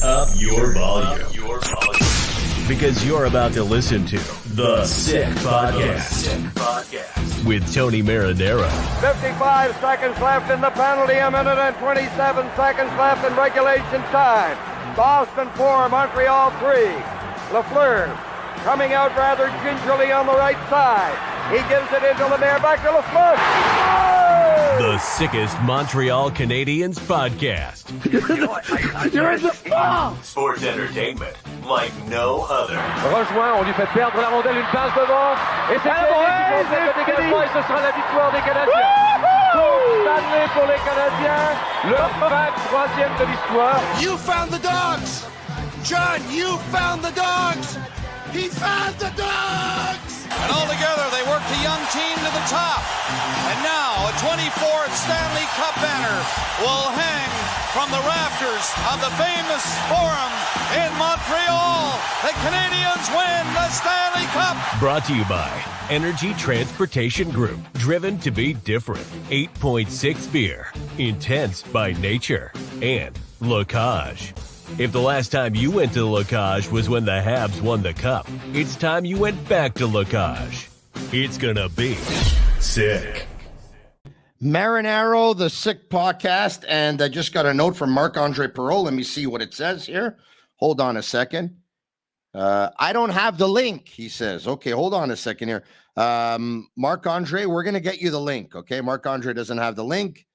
up your volume. Because you're about to listen to The Sick Podcast with Tony Marinaro. 55 seconds left in the penalty, a minute and 27 seconds left in regulation time. Boston 4, Montreal 3. Lafleur coming out rather gingerly on the right side. He gives it into Lemaire, back to Lafleur. Oh! The sickest Montreal Canadiens podcast. You're in the ball! Sports entertainment like no other. Rejoint, on lui fait perdre la rondelle, une passe devant. Et c'est le dégagement et ce sera la victoire des Canadiens. Stanley pour les Canadiens, le 23e de l'histoire. You found the dogs! John, you found the dogs! He found the dogs! And all together, they worked a young team to the top. And now, a 24th Stanley Cup banner will hang from the rafters of the famous Forum in Montreal. The Canadiens win the Stanley Cup. Brought to you by Energy Transportation Group. Driven to be different. 8.6 beer. Intense by nature. And Locage. If the last time you went to Locage was when the Habs won the Cup, it's time you went back to Locage. It's gonna be sick. Marinaro, the Sick Podcast, and I just got a note from Marc-André Perreault. Let me see what it says here. Hold on a second. I don't have the link, he says. Okay, hold on a second here. Marc-André, we're going to get you the link, okay? Marc-André doesn't have the link.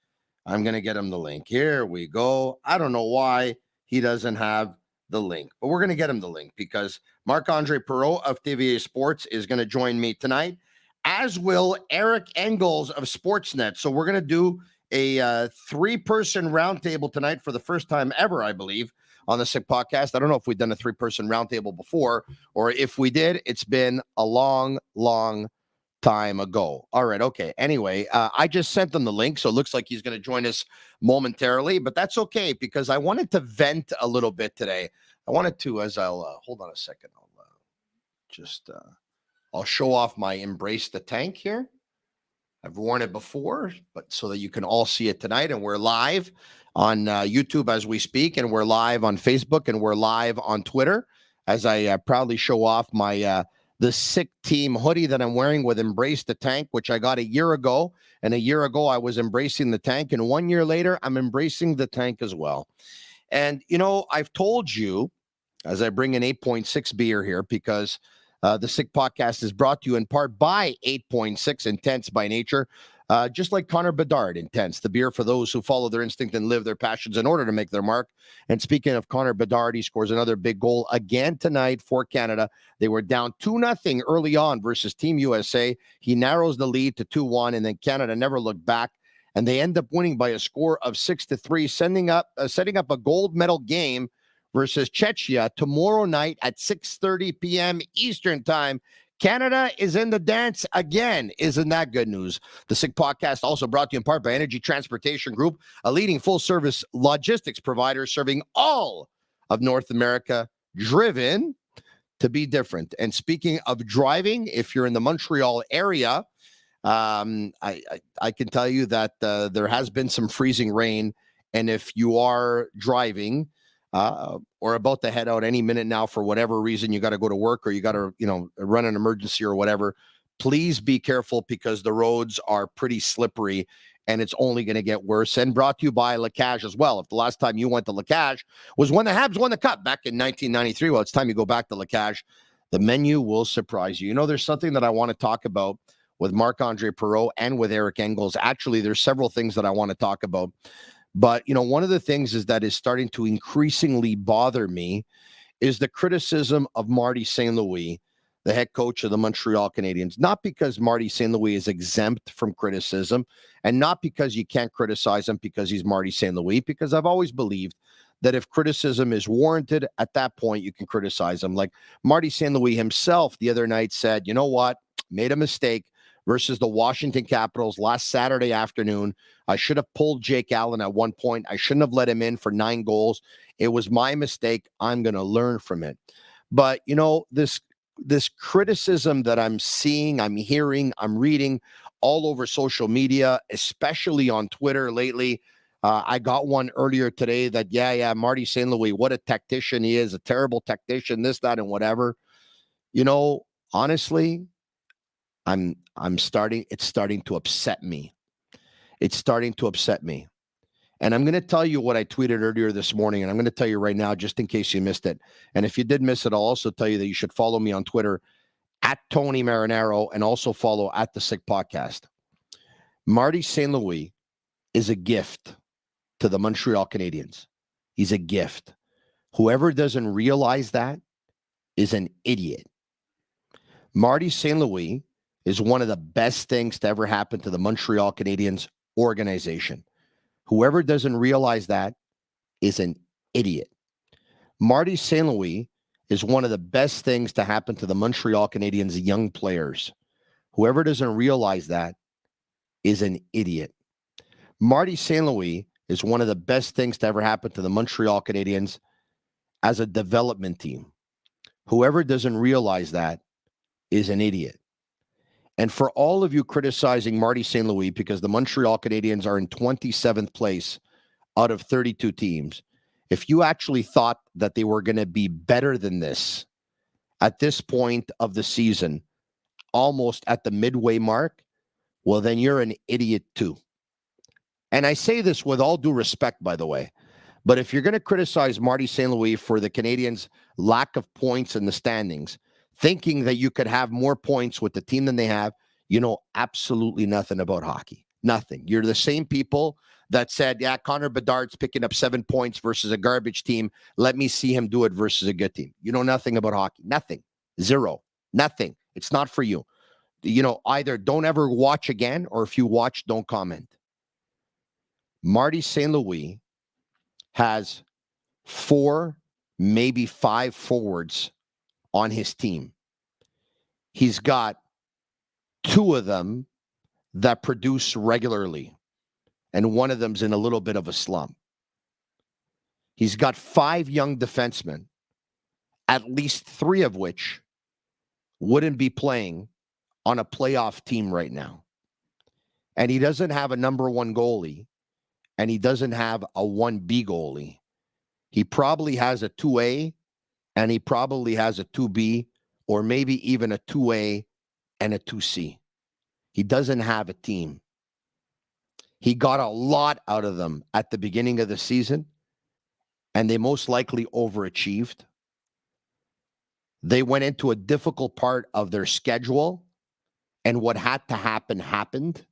I'm going to get him the link. Here we go. I don't know why he doesn't have the link, but we're going to get him the link because Marc-André Perreault of TVA Sports is going to join me tonight, as will Eric Engels of Sportsnet. So we're going to do a three-person roundtable tonight for the first time ever, I believe, on the Sick Podcast. I don't know if we've done a three-person roundtable before, or if we did, it's been a long, long time ago. All right, okay. Anyway, I just sent them the link, so it looks like he's going to join us momentarily, but that's okay because I wanted to vent a little bit today. I wanted to, as I'll hold on a second. I'll show off my Embrace the Tank here. I've worn it before, but so that you can all see it tonight, and we're live on YouTube as we speak, and we're live on Facebook, and we're live on Twitter as I proudly show off my the Sick Team hoodie that I'm wearing with Embrace the Tank, which I got a year ago. And a year ago, I was embracing the tank. And 1 year later, I'm embracing the tank as well. And, you know, I've told you, as I bring in 8.6 beer here, because the Sick Podcast is brought to you in part by 8.6 Intense by Nature. Just like Connor Bedard, Intense, the beer for those who follow their instinct and live their passions in order to make their mark. And speaking of Connor Bedard, he scores another big goal again tonight for Canada. They were down 2-0 early on versus Team USA. He narrows the lead to 2-1, and then Canada never looked back. And they end up winning by a score of 6-3, setting up a gold medal game versus Czechia tomorrow night at 6:30 p.m. Eastern Time. Canada is in the dance again. Isn't that good news? The Sick Podcast also brought to you in part by Energy Transportation Group, a leading full-service logistics provider serving all of North America, driven to be different. And speaking of driving, if you're in the Montreal area, I can tell you that there has been some freezing rain. And if you are driving or about to head out any minute now for whatever reason, you got to go to work or you got to, run an emergency or whatever, please be careful because the roads are pretty slippery and it's only going to get worse. And brought to you by Lacage as well. If the last time you went to Lacage was when the Habs won the Cup back in 1993, well, it's time you go back to Lacage. The menu will surprise you. You know, there's something that I want to talk about with Marc-André Perreault and with Eric Engels. Actually, there's several things that I want to talk about. But, one of the things is starting to increasingly bother me is the criticism of Marty St. Louis, the head coach of the Montreal Canadiens. Not because Marty St. Louis is exempt from criticism and not because you can't criticize him because he's Marty St. Louis, because I've always believed that if criticism is warranted, at that point, you can criticize him. Like Marty St. Louis himself the other night said, you know what, made a mistake versus the Washington Capitals last Saturday afternoon. I should have pulled Jake Allen at one point. I shouldn't have let him in for 9 goals. It was my mistake. I'm going to learn from it. But, this criticism that I'm seeing, I'm hearing, I'm reading all over social media, especially on Twitter lately, I got one earlier today that, Marty St. Louis, what a tactician he is, a terrible tactician, this, that, and whatever. Honestly, it's starting to upset me. It's starting to upset me. And I'm going to tell you what I tweeted earlier this morning, and I'm going to tell you right now, just in case you missed it. And if you did miss it, I'll also tell you that you should follow me on Twitter at Tony Marinaro and also follow at The Sick Podcast. Marty St. Louis is a gift to the Montreal Canadiens. He's a gift. Whoever doesn't realize that is an idiot. Marty St. Louis is one of the best things to ever happen to the Montreal Canadiens organization. Whoever doesn't realize that is an idiot. Marty St. Louis is one of the best things to happen to the Montreal Canadiens young players. Whoever doesn't realize that is an idiot. Marty St. Louis is one of the best things to ever happen to the Montreal Canadiens as a development team. Whoever doesn't realize that is an idiot. And for all of you criticizing Marty St. Louis because the Montreal Canadiens are in 27th place out of 32 teams, if you actually thought that they were going to be better than this at this point of the season, almost at the midway mark, well, then you're an idiot too. And I say this with all due respect, by the way, but if you're going to criticize Marty St. Louis for the Canadiens' lack of points in the standings, thinking that you could have more points with the team than they have, you know absolutely nothing about hockey. Nothing. You're the same people that said, Connor Bedard's picking up 7 points versus a garbage team. Let me see him do it versus a good team. You know nothing about hockey. Nothing. Zero. Nothing. It's not for you. Either don't ever watch again, or if you watch, don't comment. Marty St. Louis has 4, maybe 5 forwards on his team. He's got 2 of them that produce regularly, and one of them's in a little bit of a slump. He's got 5 young defensemen, at least 3 of which wouldn't be playing on a playoff team right now. And he doesn't have a number 1 goalie, and he doesn't have a 1B goalie. He probably has a 2A, and he probably has a 2B, or maybe even a 2A and a 2C. He doesn't have a team. He got a lot out of them at the beginning of the season, and they most likely overachieved. They went into a difficult part of their schedule, and what had to happen happened.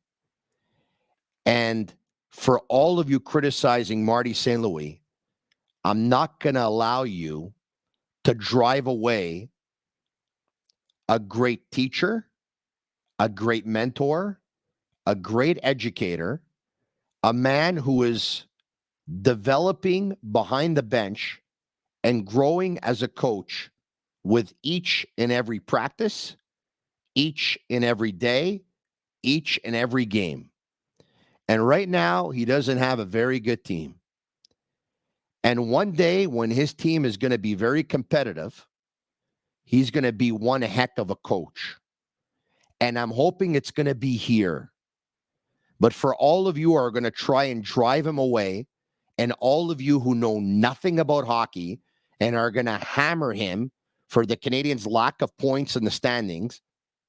And for all of you criticizing Marty St. Louis, I'm not going to allow you to drive away a great teacher, a great mentor, a great educator, a man who is developing behind the bench and growing as a coach with each and every practice, each and every day, each and every game. And right now, he doesn't have a very good team. And one day when his team is going to be very competitive, he's going to be one heck of a coach. And I'm hoping it's going to be here. But for all of you who are going to try and drive him away, and all of you who know nothing about hockey and are going to hammer him for the Canadiens' lack of points in the standings,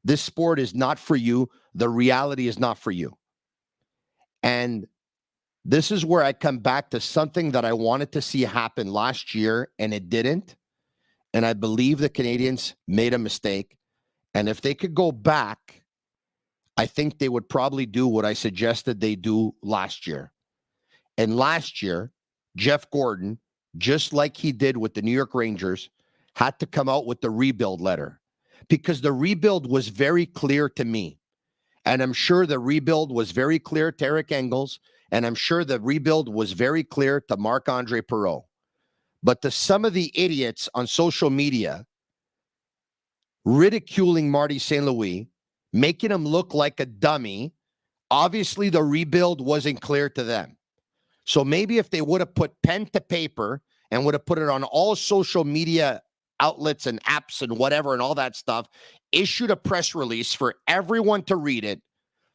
this sport is not for you. The reality is not for you. And this is where I come back to something that I wanted to see happen last year, and it didn't. And I believe the Canadiens made a mistake. And if they could go back, I think they would probably do what I suggested they do last year. And last year, Jeff Gordon, just like he did with the New York Rangers, had to come out with the rebuild letter, because the rebuild was very clear to me. And I'm sure the rebuild was very clear to Eric Engels, and I'm sure the rebuild was very clear to Marc-André Perreault. But to some of the idiots on social media ridiculing Marty St. Louis, making him look like a dummy, obviously the rebuild wasn't clear to them. So maybe if they would have put pen to paper and would have put it on all social media outlets and apps and whatever and all that stuff, issued a press release for everyone to read it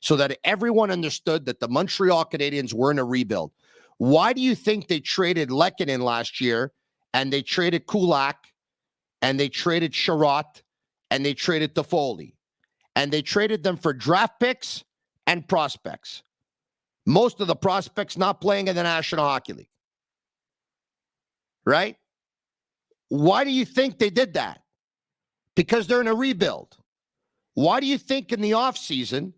so that everyone understood that the Montreal Canadiens were in a rebuild. Why do you think they traded Lehkonen last year, and they traded Kulak, and they traded Sherratt, and they traded Toffoli, and they traded them for draft picks and prospects? Most of the prospects not playing in the National Hockey League. Right? Why do you think they did that? Because they're in a rebuild. Why do you think in the offseason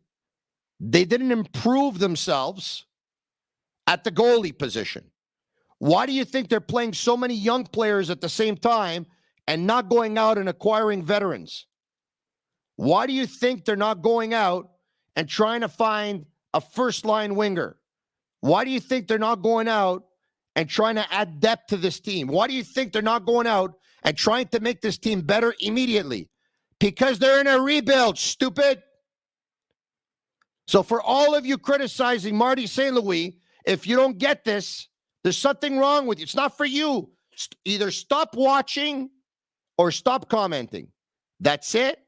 they didn't improve themselves at the goalie position? Why do you think they're playing so many young players at the same time and not going out and acquiring veterans? Why do you think they're not going out and trying to find a first-line winger? Why do you think they're not going out and trying to add depth to this team? Why do you think they're not going out and trying to make this team better immediately? Because they're in a rebuild, stupid. So for all of you criticizing Marty St. Louis, if you don't get this, there's something wrong with you. It's not for you. Either stop watching or stop commenting. That's it.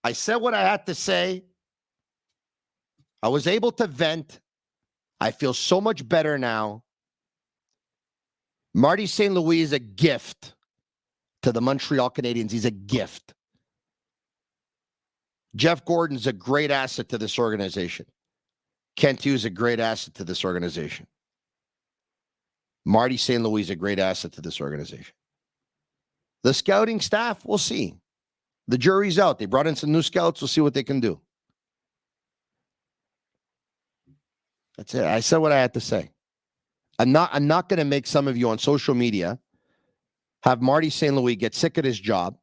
I said what I had to say. I was able to vent. I feel so much better now. Marty St. Louis is a gift to the Montreal Canadiens. He's a gift. Jeff Gordon's a great asset to this organization. Kent Hughes is a great asset to this organization. Marty St. Louis is a great asset to this organization. The scouting staff, we'll see. The jury's out. They brought in some new scouts. We'll see what they can do. That's it. I said what I had to say. I'm not going to make some of you on social media have Marty St. Louis get sick of his job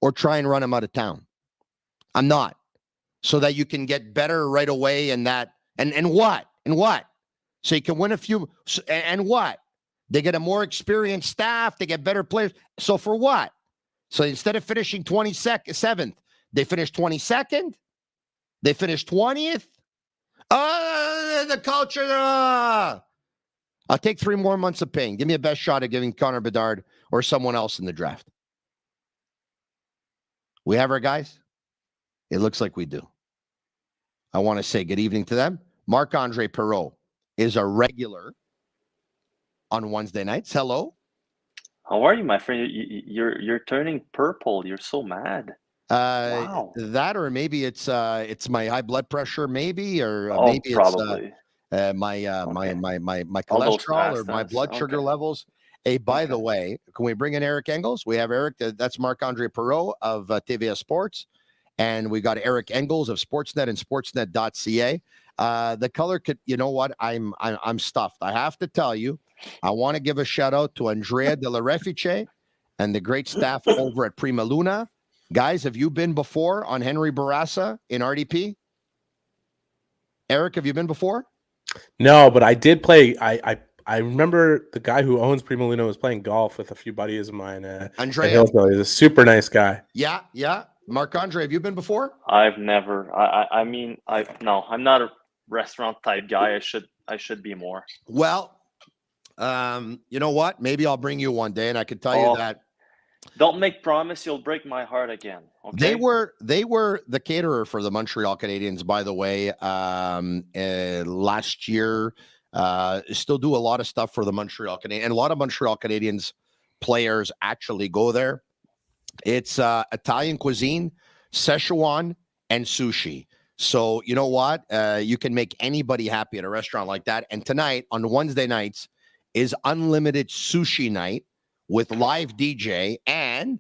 or try and run him out of town. I'm not. So that you can get better right away and that. And what? And what? So you can win a few. And what? They get a more experienced staff. They get better players. So for what? So instead of finishing 27th, they finish 22nd. They finish 20th. The culture. I'll take 3 more months of pain. Give me a best shot at giving Connor Bedard or someone else in the draft. We have our guys? It looks like we do. I want to say good evening to them. Marc-André Perreault is a regular on Wednesday nights. Hello. How are you, my friend? You're turning purple. You're so mad. Wow. That, or maybe it's my high blood pressure, maybe, or maybe probably. It's my cholesterol or my blood sugar levels. Hey, by the way, can we bring in Eric Engels? We have Eric. That's Marc-André Perreault of TVA Sports, and we got Eric Engels of Sportsnet and Sportsnet.ca. The color could, you know what? I'm stuffed. I have to tell you, I want to give a shout out to Andrea De La Refice and the great staff over at Prima Luna. Guys, have you been before on Henry Barraza in RDP? Eric, have you been before? No, but I did play. I remember the guy who owns Prima Luna was playing golf with a few buddies of mine. Andrea. He's a super nice guy. Yeah. Marc-André, have you been before? I've never. No, I'm not a restaurant type guy. I should be more. Well, you know what? Maybe I'll bring you one day, and I can tell you that. Don't make promise, you'll break my heart again. Okay? They were the caterer for the Montreal Canadiens, by the way, last year. Still do a lot of stuff for the Montreal Canadiens, and a lot of Montreal Canadiens players actually go there. It's Italian cuisine, Szechuan, and sushi. So you know what? You can make anybody happy at a restaurant like that. And tonight, on Wednesday nights, is unlimited sushi night with live DJ, and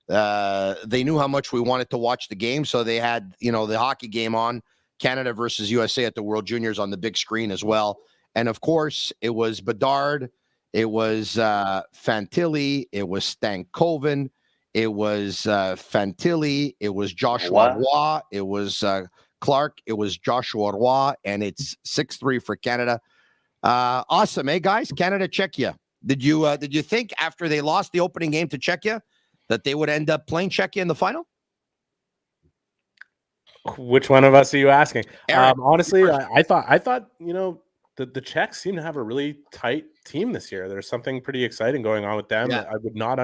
they knew how much we wanted to watch the game, so they had, the hockey game on, Canada versus USA at the World Juniors on the big screen as well. And of course, it was Bedard, it was Fantilli, it was Stankoven, it was Fantilli, it was Joshua Roy, it was Clark, it was Joshua Roy, and it's 6-3 for Canada. Awesome, eh, guys? Canada, Czechia. Did you think after they lost the opening game to Czechia that they would end up playing Czechia in the final? Which one of us are you asking? Eric, honestly, I thought the Czechs seem to have a really tight team this year. There's something pretty exciting going on with them. Yeah. I would not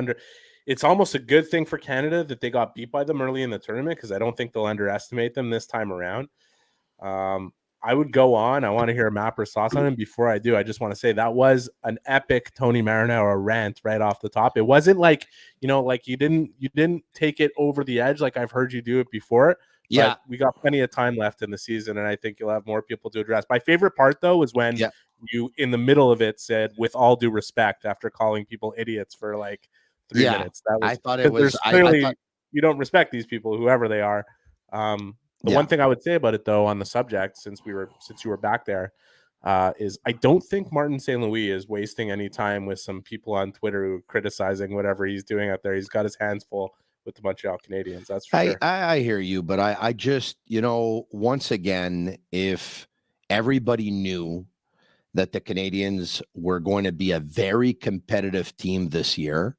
It's almost a good thing for Canada that they got beat by them early in the tournament, because I don't think they'll underestimate them this time around. I would go on. I want to hear Mapper's thoughts on it. Before I do, I just want to say that was an epic Tony Marinaro rant right off the top. It wasn't like, like you didn't take it over the edge like I've heard you do it before. Yeah. But we got plenty of time left in the season, and I think you'll have more people to address. My favorite part, though, was when you, in the middle of it, said, "With all due respect," after calling people idiots for like 3 minutes. That was, I thought it was clearly I thought, you don't respect these people, whoever they are. The one thing I would say about it, though, on the subject, since you were back there, is I don't think Martin St. Louis is wasting any time with some people on Twitter who are criticizing whatever he's doing out there. He's got his hands full with the Montreal Canadiens. That's for sure. I hear you, but I just, once again, if everybody knew that the Canadiens were going to be a very competitive team this year,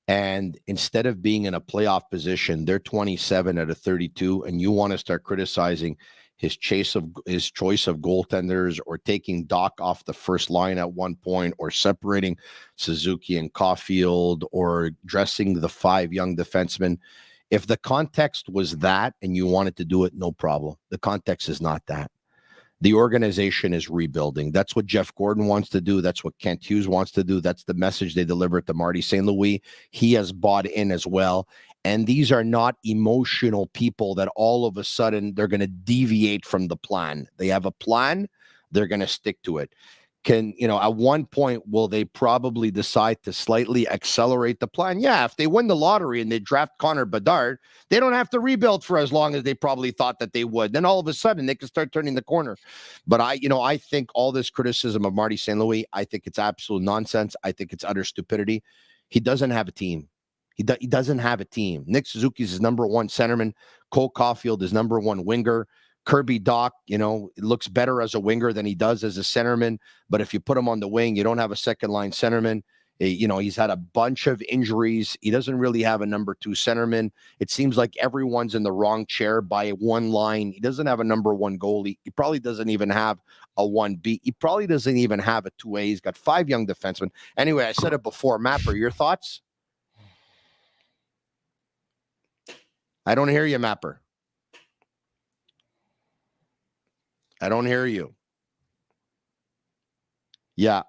and instead of being in a playoff position, they're 27 out of 32, and you want to start criticizing his choice of goaltenders, or taking Doc off the first line at one point, or separating Suzuki and Caulfield, or dressing the 5 young defensemen. If the context was that and you wanted to do it, no problem. The context is not that. The organization is rebuilding. That's what Jeff Gordon wants to do. That's what Kent Hughes wants to do. That's the message they delivered to Marty St. Louis. He has bought in as well. And these are not emotional people that all of a sudden they're going to deviate from the plan. They have a plan. They're going to stick to it. At one point, will they probably decide to slightly accelerate the plan? Yeah, if they win the lottery and they draft Connor Bedard, they don't have to rebuild for as long as they probably thought that they would. Then all of a sudden, they can start turning the corner. But I think all this criticism of Marty St. Louis, I think it's absolute nonsense. I think it's utter stupidity. He doesn't have a team. He doesn't have a team. Nick Suzuki's his number 1 centerman. Cole Caulfield is number 1 winger. Kirby Doc, looks better as a winger than he does as a centerman. But if you put him on the wing, you don't have a second-line centerman. He's had a bunch of injuries. He doesn't really have a number 2 centerman. It seems like everyone's in the wrong chair by one line. He doesn't have a number 1 goalie. He probably doesn't even have a 1B. He probably doesn't even have a 2A. He's got 5 young defensemen. Anyway, I said it before. Mapper, your thoughts? I don't hear you, Mapper. I don't hear you. Yeah.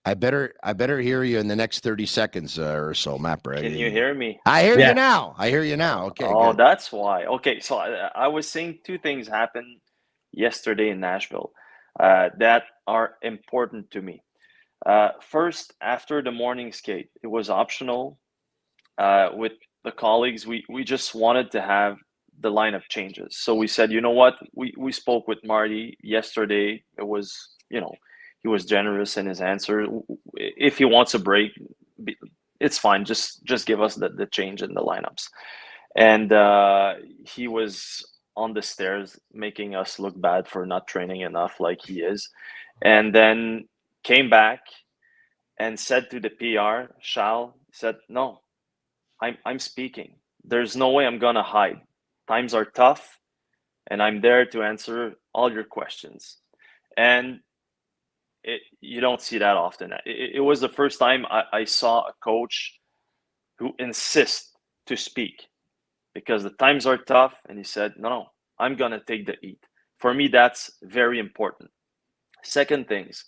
I better hear you in the next 30 seconds or so, Mapper. Can you hear me? I hear you now. Okay. Oh, good. that's why. Okay, so I was saying 2 things happened yesterday in Nashville that are important to me. First, after the morning skate, it was optional. With the colleagues, we just wanted to have the lineup changes. So we said, you know what? We spoke with Marty yesterday. It was, he was generous in his answer. If he wants a break, it's fine. Just give us the change in the lineups. And he was on the stairs making us look bad for not training enough like he is. And then came back and said to the PR, Charles, said, no, I'm speaking. There's no way I'm going to hide. Times are tough, and I'm there to answer all your questions. And you don't see that often. It was the first time I saw a coach who insists to speak because the times are tough. And he said, no, I'm going to take the heat. For me, that's very important. Second things,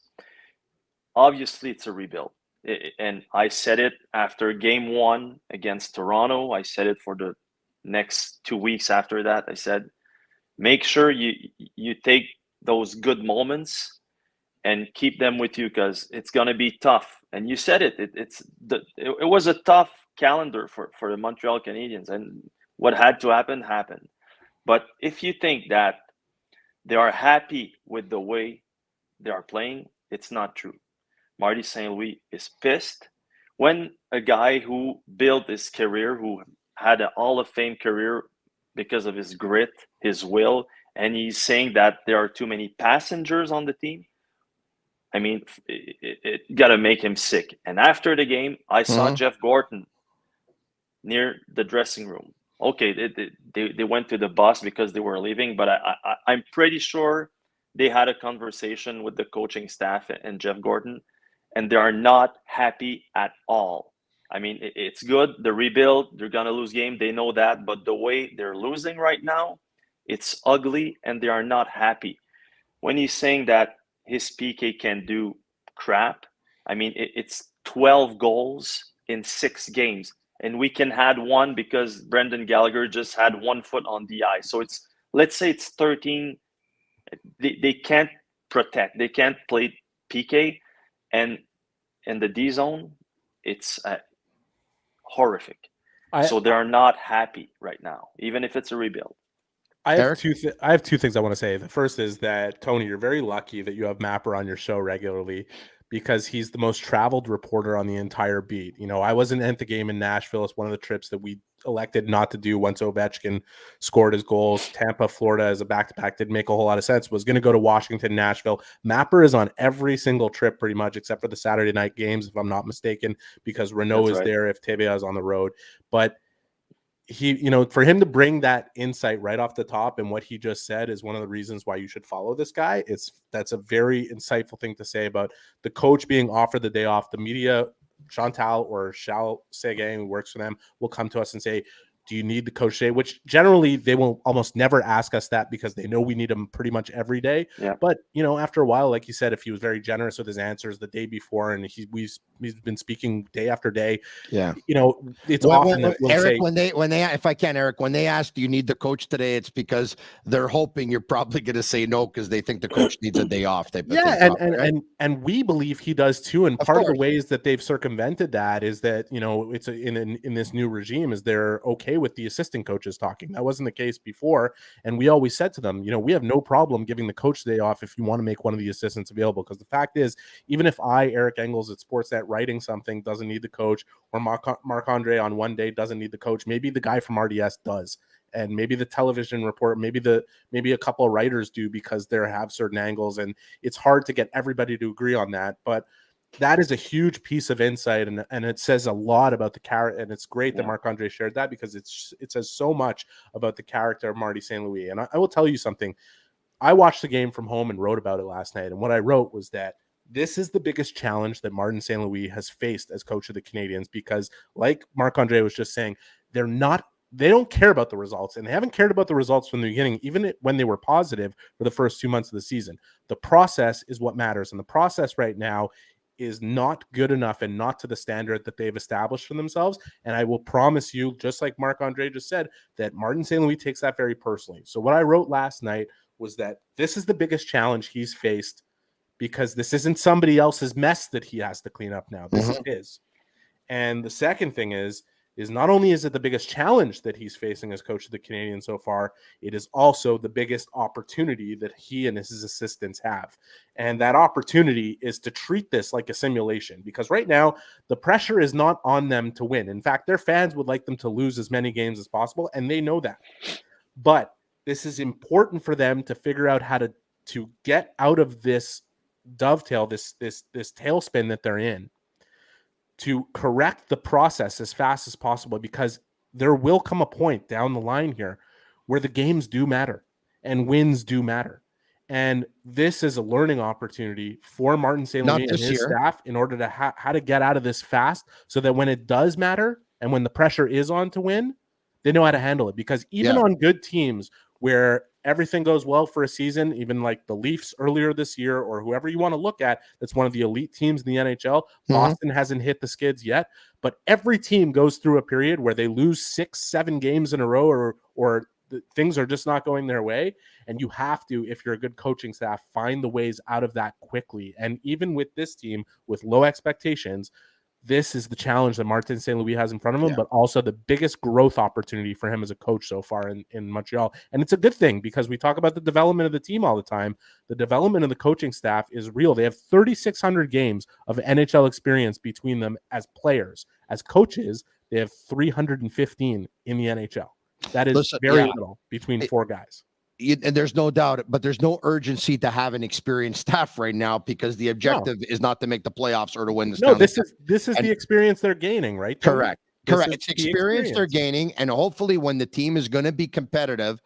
obviously it's a rebuild. And I said it after game 1 against Toronto. I said it for the next 2 weeks after that. I said, make sure you take those good moments and keep them with you because it's going to be tough. And you said it. It was a tough calendar for the Montreal Canadiens, and what had to happen happened. But if you think that they are happy with the way they are playing, it's not true. Marty St. Louis is pissed when a guy who built his career, who had an Hall of Fame career because of his grit, his will, and he's saying that there are too many passengers on the team. I mean, it got to make him sick. And after the game, I saw Jeff Gordon near the dressing room. Okay, they went to the bus because they were leaving, but I'm pretty sure they had a conversation with the coaching staff and Jeff Gordon, and they are not happy at all. I mean, it's good. The rebuild, they're going to lose game. They know that. But the way they're losing right now, it's ugly, and they are not happy. when he's saying that his PK can do crap, I mean, it's 12 goals in 6 games. And we can add one because Brendan Gallagher just had 1 foot on the ice. So let's say it's 13. They can't protect. They can't play PK. And in the D zone, it's horrific. So they are not happy right now, even if it's a rebuild. I have two things I want to say. The first is that, Tony, you're very lucky that you have Mapper on your show regularly, because he's the most traveled reporter on the entire beat. You know, I wasn't at the game in Nashville. It's one of the trips that we elected not to do once Ovechkin scored his goals. Tampa, Florida as a back-to-back didn't make a whole lot of sense. Was going to go to Washington, Nashville. Mapper is on every single trip pretty much, except for the Saturday night games, if I'm not mistaken, because Renault is there if Tevez is on the road. But he, you know, for him to bring that insight right off the top and what he just said is one of the reasons why you should follow this guy. That's a very insightful thing to say about the coach being offered the day off. The media, Chantal or Charles Seguin, who works for them, will come to us and say, do you need the coach today? Which generally they will almost never ask us that, because they know we need him pretty much every day. Yeah. But, you know, after a while, like you said, if he was very generous with his answers the day before, and he's been speaking day after day. Yeah. You know, it's often that we'll Eric, say, when they, if I can, Eric, when they ask, do you need the coach today? It's because they're hoping you're probably going to say no, because they think the coach needs a day off. And we believe he does too. And part of the ways that they've circumvented that is that, you know, it's in this new regime is they're okay with the assistant coaches talking. That wasn't the case before. And we always said to them, you know, we have no problem giving the coach the day off if you want to make one of the assistants available. Because the fact is, even if Eric Engels at Sportsnet writing something doesn't need the coach, or Marc-Andre on one day doesn't need the coach, maybe the guy from RDS does. And maybe the television report, maybe a couple of writers do, because they have certain angles, and it's hard to get everybody to agree on that. But that is a huge piece of insight, and it says a lot about the character. And it's great that Marc-Andre shared that, because it says so much about the character of Marty St. Louis. And I will tell you something. I watched the game from home and wrote about it last night. And what I wrote was that this is the biggest challenge that Martin St. Louis has faced as coach of the Canadiens, because, like Marc-Andre was just saying, they don't care about the results, and they haven't cared about the results from the beginning, even when they were positive for the first 2 months of the season. The process is what matters, and the process right now is not good enough and not to the standard that they've established for themselves. And I will promise you, just like Marc-Andre just said, that Martin St. Louis takes that very personally. So what I wrote last night was that this is the biggest challenge he's faced, because this isn't somebody else's mess that he has to clean up now. This is his. And the second thing is not only is it the biggest challenge that he's facing as coach of the Canadiens so far, it is also the biggest opportunity that he and his assistants have. And that opportunity is to treat this like a simulation, because right now the pressure is not on them to win. In fact, their fans would like them to lose as many games as possible, and they know that. But this is important for them to figure out how to get out of this dovetail, this tailspin that they're in, to correct the process as fast as possible, because there will come a point down the line here where the games do matter and wins do matter. And this is a learning opportunity for Martin St. Louis and his staff in order to how to get out of this fast, so that when it does matter and when the pressure is on to win, they know how to handle it. Because even on good teams where everything goes well for a season, even like the Leafs earlier this year, or whoever you want to look at, that's one of the elite teams in the NHL. Boston hasn't hit the skids yet, but every team goes through a period where they lose 6-7 games in a row, or things are just not going their way. And you have to, if you're a good coaching staff, find the ways out of that quickly. And even with this team with low expectations, this is the challenge that Martin St. Louis has in front of him, but also the biggest growth opportunity for him as a coach so far in Montreal. And it's a good thing, because we talk about the development of the team all the time. The development of the coaching staff is real. They have 3,600 games of NHL experience between them as players. As coaches, they have 315 in the NHL. That is very little between four guys. And there's no doubt, but there's no urgency to have an experienced staff right now, because the objective is not to make the playoffs or to win the Stanley Cup. This is the experience they're gaining, right? Correct. It's experience they're gaining, and hopefully when the team is going to be competitive,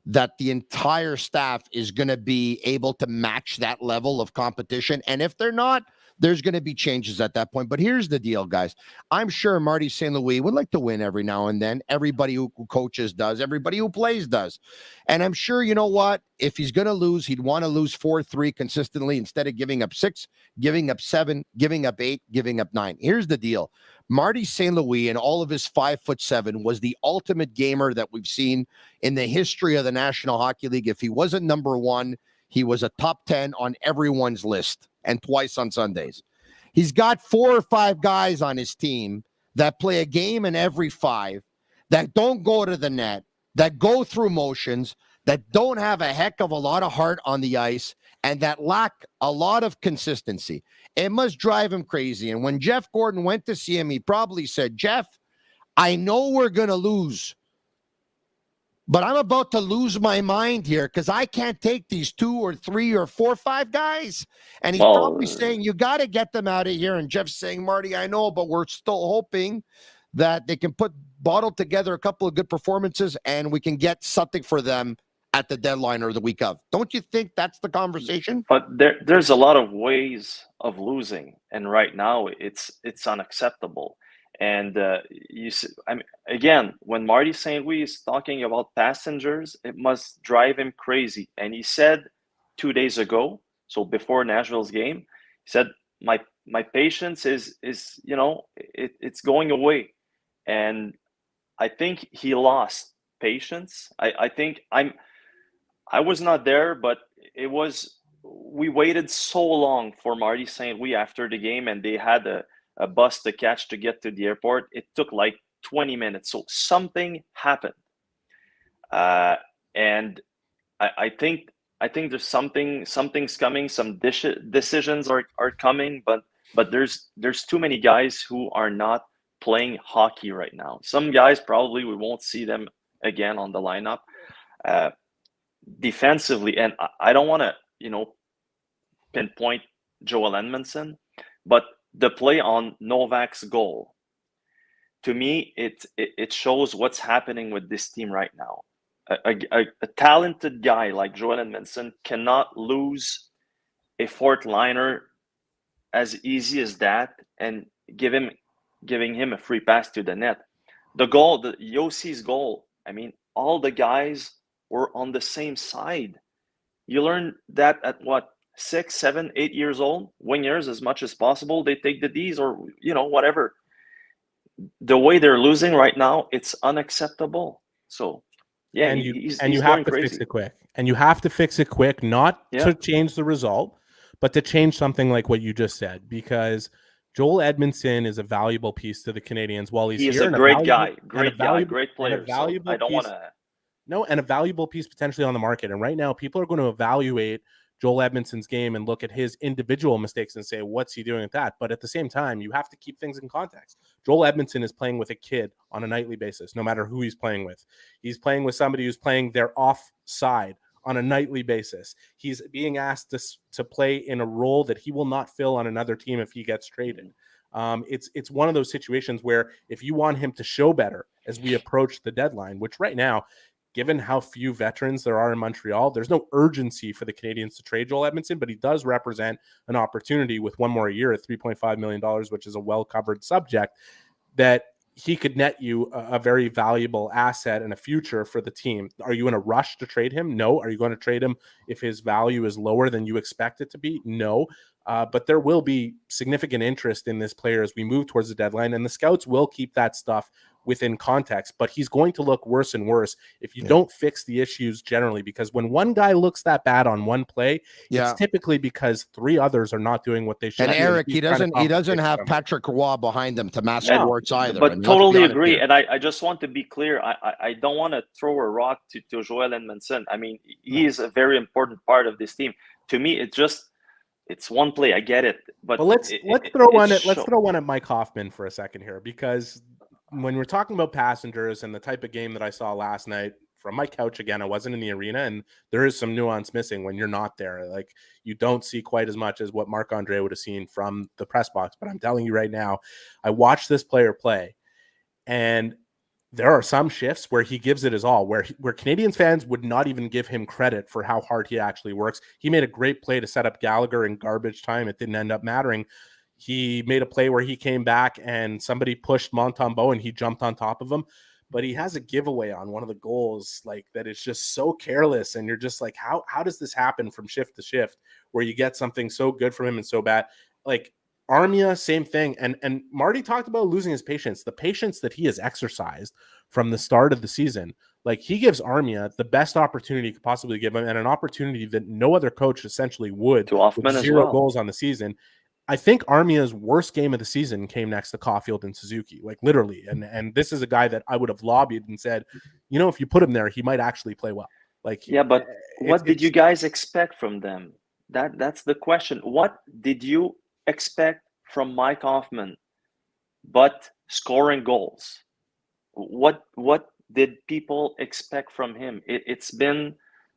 that the entire staff is going to be able to match that level of competition. And if they're not, there's going to be changes at that point. But here's the deal, guys. I'm sure Marty St. Louis would like to win every now and then. Everybody who coaches does. Everybody who plays does. And I'm sure, you know what? If he's going to lose, he'd want to lose 4-3 consistently instead of giving up 6, giving up 7, giving up 8, giving up 9. Here's the deal. Marty St. Louis, in all of his 5'7", was the ultimate gamer that we've seen in the history of the National Hockey League. If he wasn't number 1, he was a top 10 on everyone's list, and twice on Sundays. He's got 4 or 5 guys on his team that play a game in every 5, that don't go to the net, that go through motions, that don't have a heck of a lot of heart on the ice, and that lack a lot of consistency. It must drive him crazy. And when Jeff Gordon went to see him, he probably said, Jeff, I know we're going to lose, but I'm about to lose my mind here because I can't take these 2 or 3 or 4 or 5 guys. And he's probably saying, you got to get them out of here. And Jeff's saying, Marty, I know, but we're still hoping that they can bottle together a couple of good performances and we can get something for them at the deadline or the week of. Don't you think that's the conversation? But there's a lot of ways of losing. And right now it's unacceptable. And again, when Marty St. Louis is talking about passengers, it must drive him crazy. And he said 2 days ago, so before Nashville's game, he said, my patience is it's going away. And I think he lost patience. I think I was not there, but we waited so long for Marty St. Louis after the game, and they had a bus to catch to get to the airport. It took like 20 minutes. So something happened. And I think there's something's coming. Some decisions are coming, but there's too many guys who are not playing hockey right now. Some guys probably we won't see them again on the lineup. Defensively, and I don't want to, pinpoint Joel Edmondson, but the play on Novak's goal, to me, it shows what's happening with this team right now. A talented guy like Joel Edmondson cannot lose a fourth liner as easy as that and giving him a free pass to the net. The goal, the Yossi's goal, I mean, all the guys were on the same side. You learn that at what, 6, 7, 8 years old? Wingers, as much as possible, they take the Ds or, whatever. The way they're losing right now, it's unacceptable. So, yeah, and he's you have to crazy. fix it quick. And you have to fix it quick, not to change the result, but to change something like what you just said, because Joel Edmondson is a valuable piece to the Canadians while he's here. He's a great guy, great player. So I don't want to... No, and a valuable piece potentially on the market. And right now, people are going to evaluate Joel Edmondson's game and look at his individual mistakes and say, what's he doing with that? But at the same time, you have to keep things in context. Joel Edmondson is playing with a kid on a nightly basis, no matter who he's playing with. He's playing with somebody who's playing their offside on a nightly basis. He's being asked to play in a role that he will not fill on another team if he gets traded. It's one of those situations where if you want him to show better as we approach the deadline, which right now, given how few veterans there are in Montreal, there's no urgency for the Canadians to trade Joel Edmondson, but he does represent an opportunity with one more year at $3.5 million, which is a well-covered subject, that he could net you a very valuable asset and a future for the team. Are you in a rush to trade him? No. Are you going to trade him if his value is lower than you expect it to be? No. But there will be significant interest in this player as we move towards the deadline, and the scouts will keep that stuff within context, but he's going to look worse and worse if you don't fix the issues generally, because when one guy looks that bad on one play, it's typically because 3 others are not doing what they should. And Eric, he doesn't have Patrick Roy behind him to mask warts either. But totally agree. And I just want to be clear. I don't want to throw a rock to Joel Edmondson. I mean, he is a very important part of this team. To me, it's one play. I get it. But let's throw one at Mike Hoffman for a second here, because when we're talking about passengers and the type of game that I saw last night from my couch, again, I wasn't in the arena, and there is some nuance missing when you're not there. Like, you don't see quite as much as what Marc-André would have seen from the press box. But I'm telling you right now, I watched this player play, and there are some shifts where he gives it his all, where Canadians fans would not even give him credit for how hard he actually works. He made a great play to set up Gallagher in garbage time. It didn't end up mattering. He made a play where he came back and somebody pushed Montembeault and he jumped on top of him. But he has a giveaway on one of the goals like that is just so careless. And you're just like, how does this happen from shift to shift where you get something so good from him and so bad? Like Armia, same thing. And Marty talked about losing his patience, the patience that he has exercised from the start of the season. Like he gives Armia the best opportunity he could possibly give him, and an opportunity that no other coach essentially would. To Hoffman with as 0 well. goals on the season. I think Armia's worst game of the season came next to Caulfield and Suzuki, like literally. And this is a guy that I would have lobbied and said, you know, if you put him there, he might actually play well. Like, yeah, but what did you guys expect from them? That's the question. What did you expect from Mike Hoffman, but scoring goals? What did people expect from him? It's been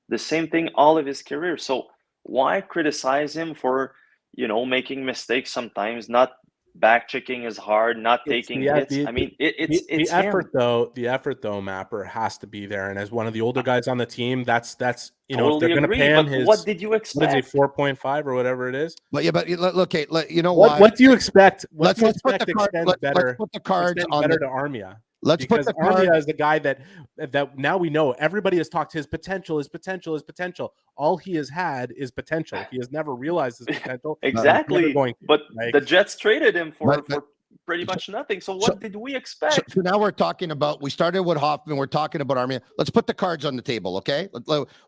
the same thing all of his career. So why criticize him for, you know, making mistakes sometimes, not back checking as hard, not taking hits? I mean, it's the effort though. The effort though, Mapper, has to be there. And as one of the older guys on the team, that's you know, totally if they're going to pay him his, what did you expect? What is he, 4.5 or whatever it is? But yeah, but okay, you know what do you expect? Let's put the cards on better to Armia. Let's put the Armia is the guy that now we know everybody has talked his potential. All he has had is potential. He has never realized his potential. Exactly. But the Jets traded him for pretty much nothing. So what did we expect? So now we started with Hoffman. We're talking about Armia. Let's put the cards on the table, okay?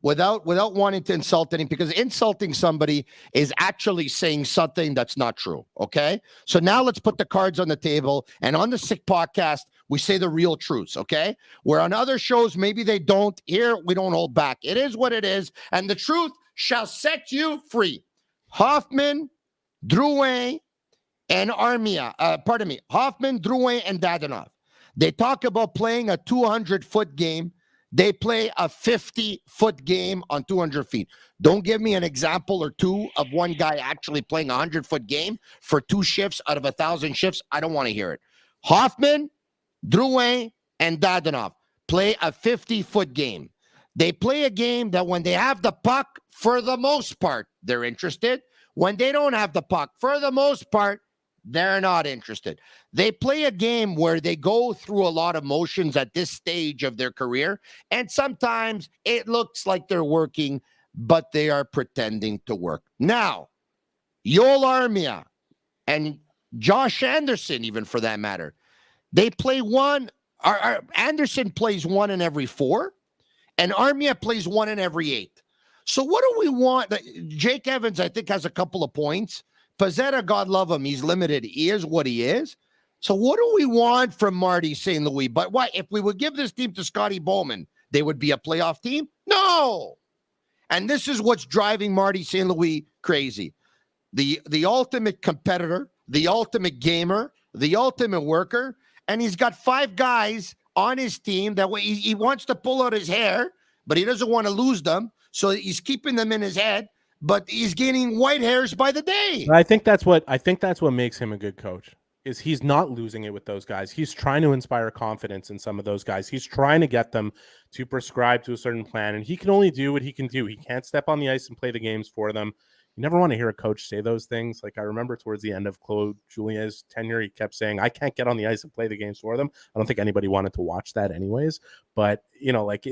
Without wanting to insult anyone, because insulting somebody is actually saying something that's not true, okay? So now let's put the cards on the table. And on the Sick Podcast, we say the real truths, okay? Where on other shows, maybe they don't. Here, we don't hold back. It is what it is. And the truth shall set you free. Hoffman, Drouin, and Armia, Hoffman, Drouin, and Dadonov. They talk about playing a 200-foot game. They play a 50-foot game on 200 feet. Don't give me an example or two of one guy actually playing a 100-foot game for 2 shifts out of 1,000 shifts. I don't want to hear it. Hoffman, Drouin, and Dadonov play a 50-foot game. They play a game that when they have the puck, for the most part, they're interested. When they don't have the puck, for the most part, they're not interested. They play a game where they go through a lot of motions at this stage of their career, and sometimes it looks like they're working, but they are pretending to work. Now, Yoel Armia and Josh Anderson, even for that matter, they play one. Anderson plays 1 in every 4, and Armia plays 1 in every 8. So what do we want? Jake Evans, I think, has a couple of points. Pizzetta, God love him, he's limited. He is what he is. So what do we want from Marty St. Louis? But what if we would give this team to Scotty Bowman, they would be a playoff team? No. And this is what's driving Marty St. Louis crazy. The ultimate competitor, the ultimate gamer, the ultimate worker, and he's got 5 guys on his team that way he wants to pull out his hair, but he doesn't want to lose them. So he's keeping them in his head, but he's gaining white hairs by the day. I think that's what makes him a good coach. Is he's not losing it with those guys. He's trying to inspire confidence in some of those guys. He's trying to get them to prescribe to a certain plan, and he can only do what he can do. He can't step on the ice and play the games for them. You never want to hear a coach say those things. Like I remember towards the end of Claude Julien's tenure, he kept saying, I can't get on the ice and play the games for them. I don't think anybody wanted to watch that anyways. But, you know, like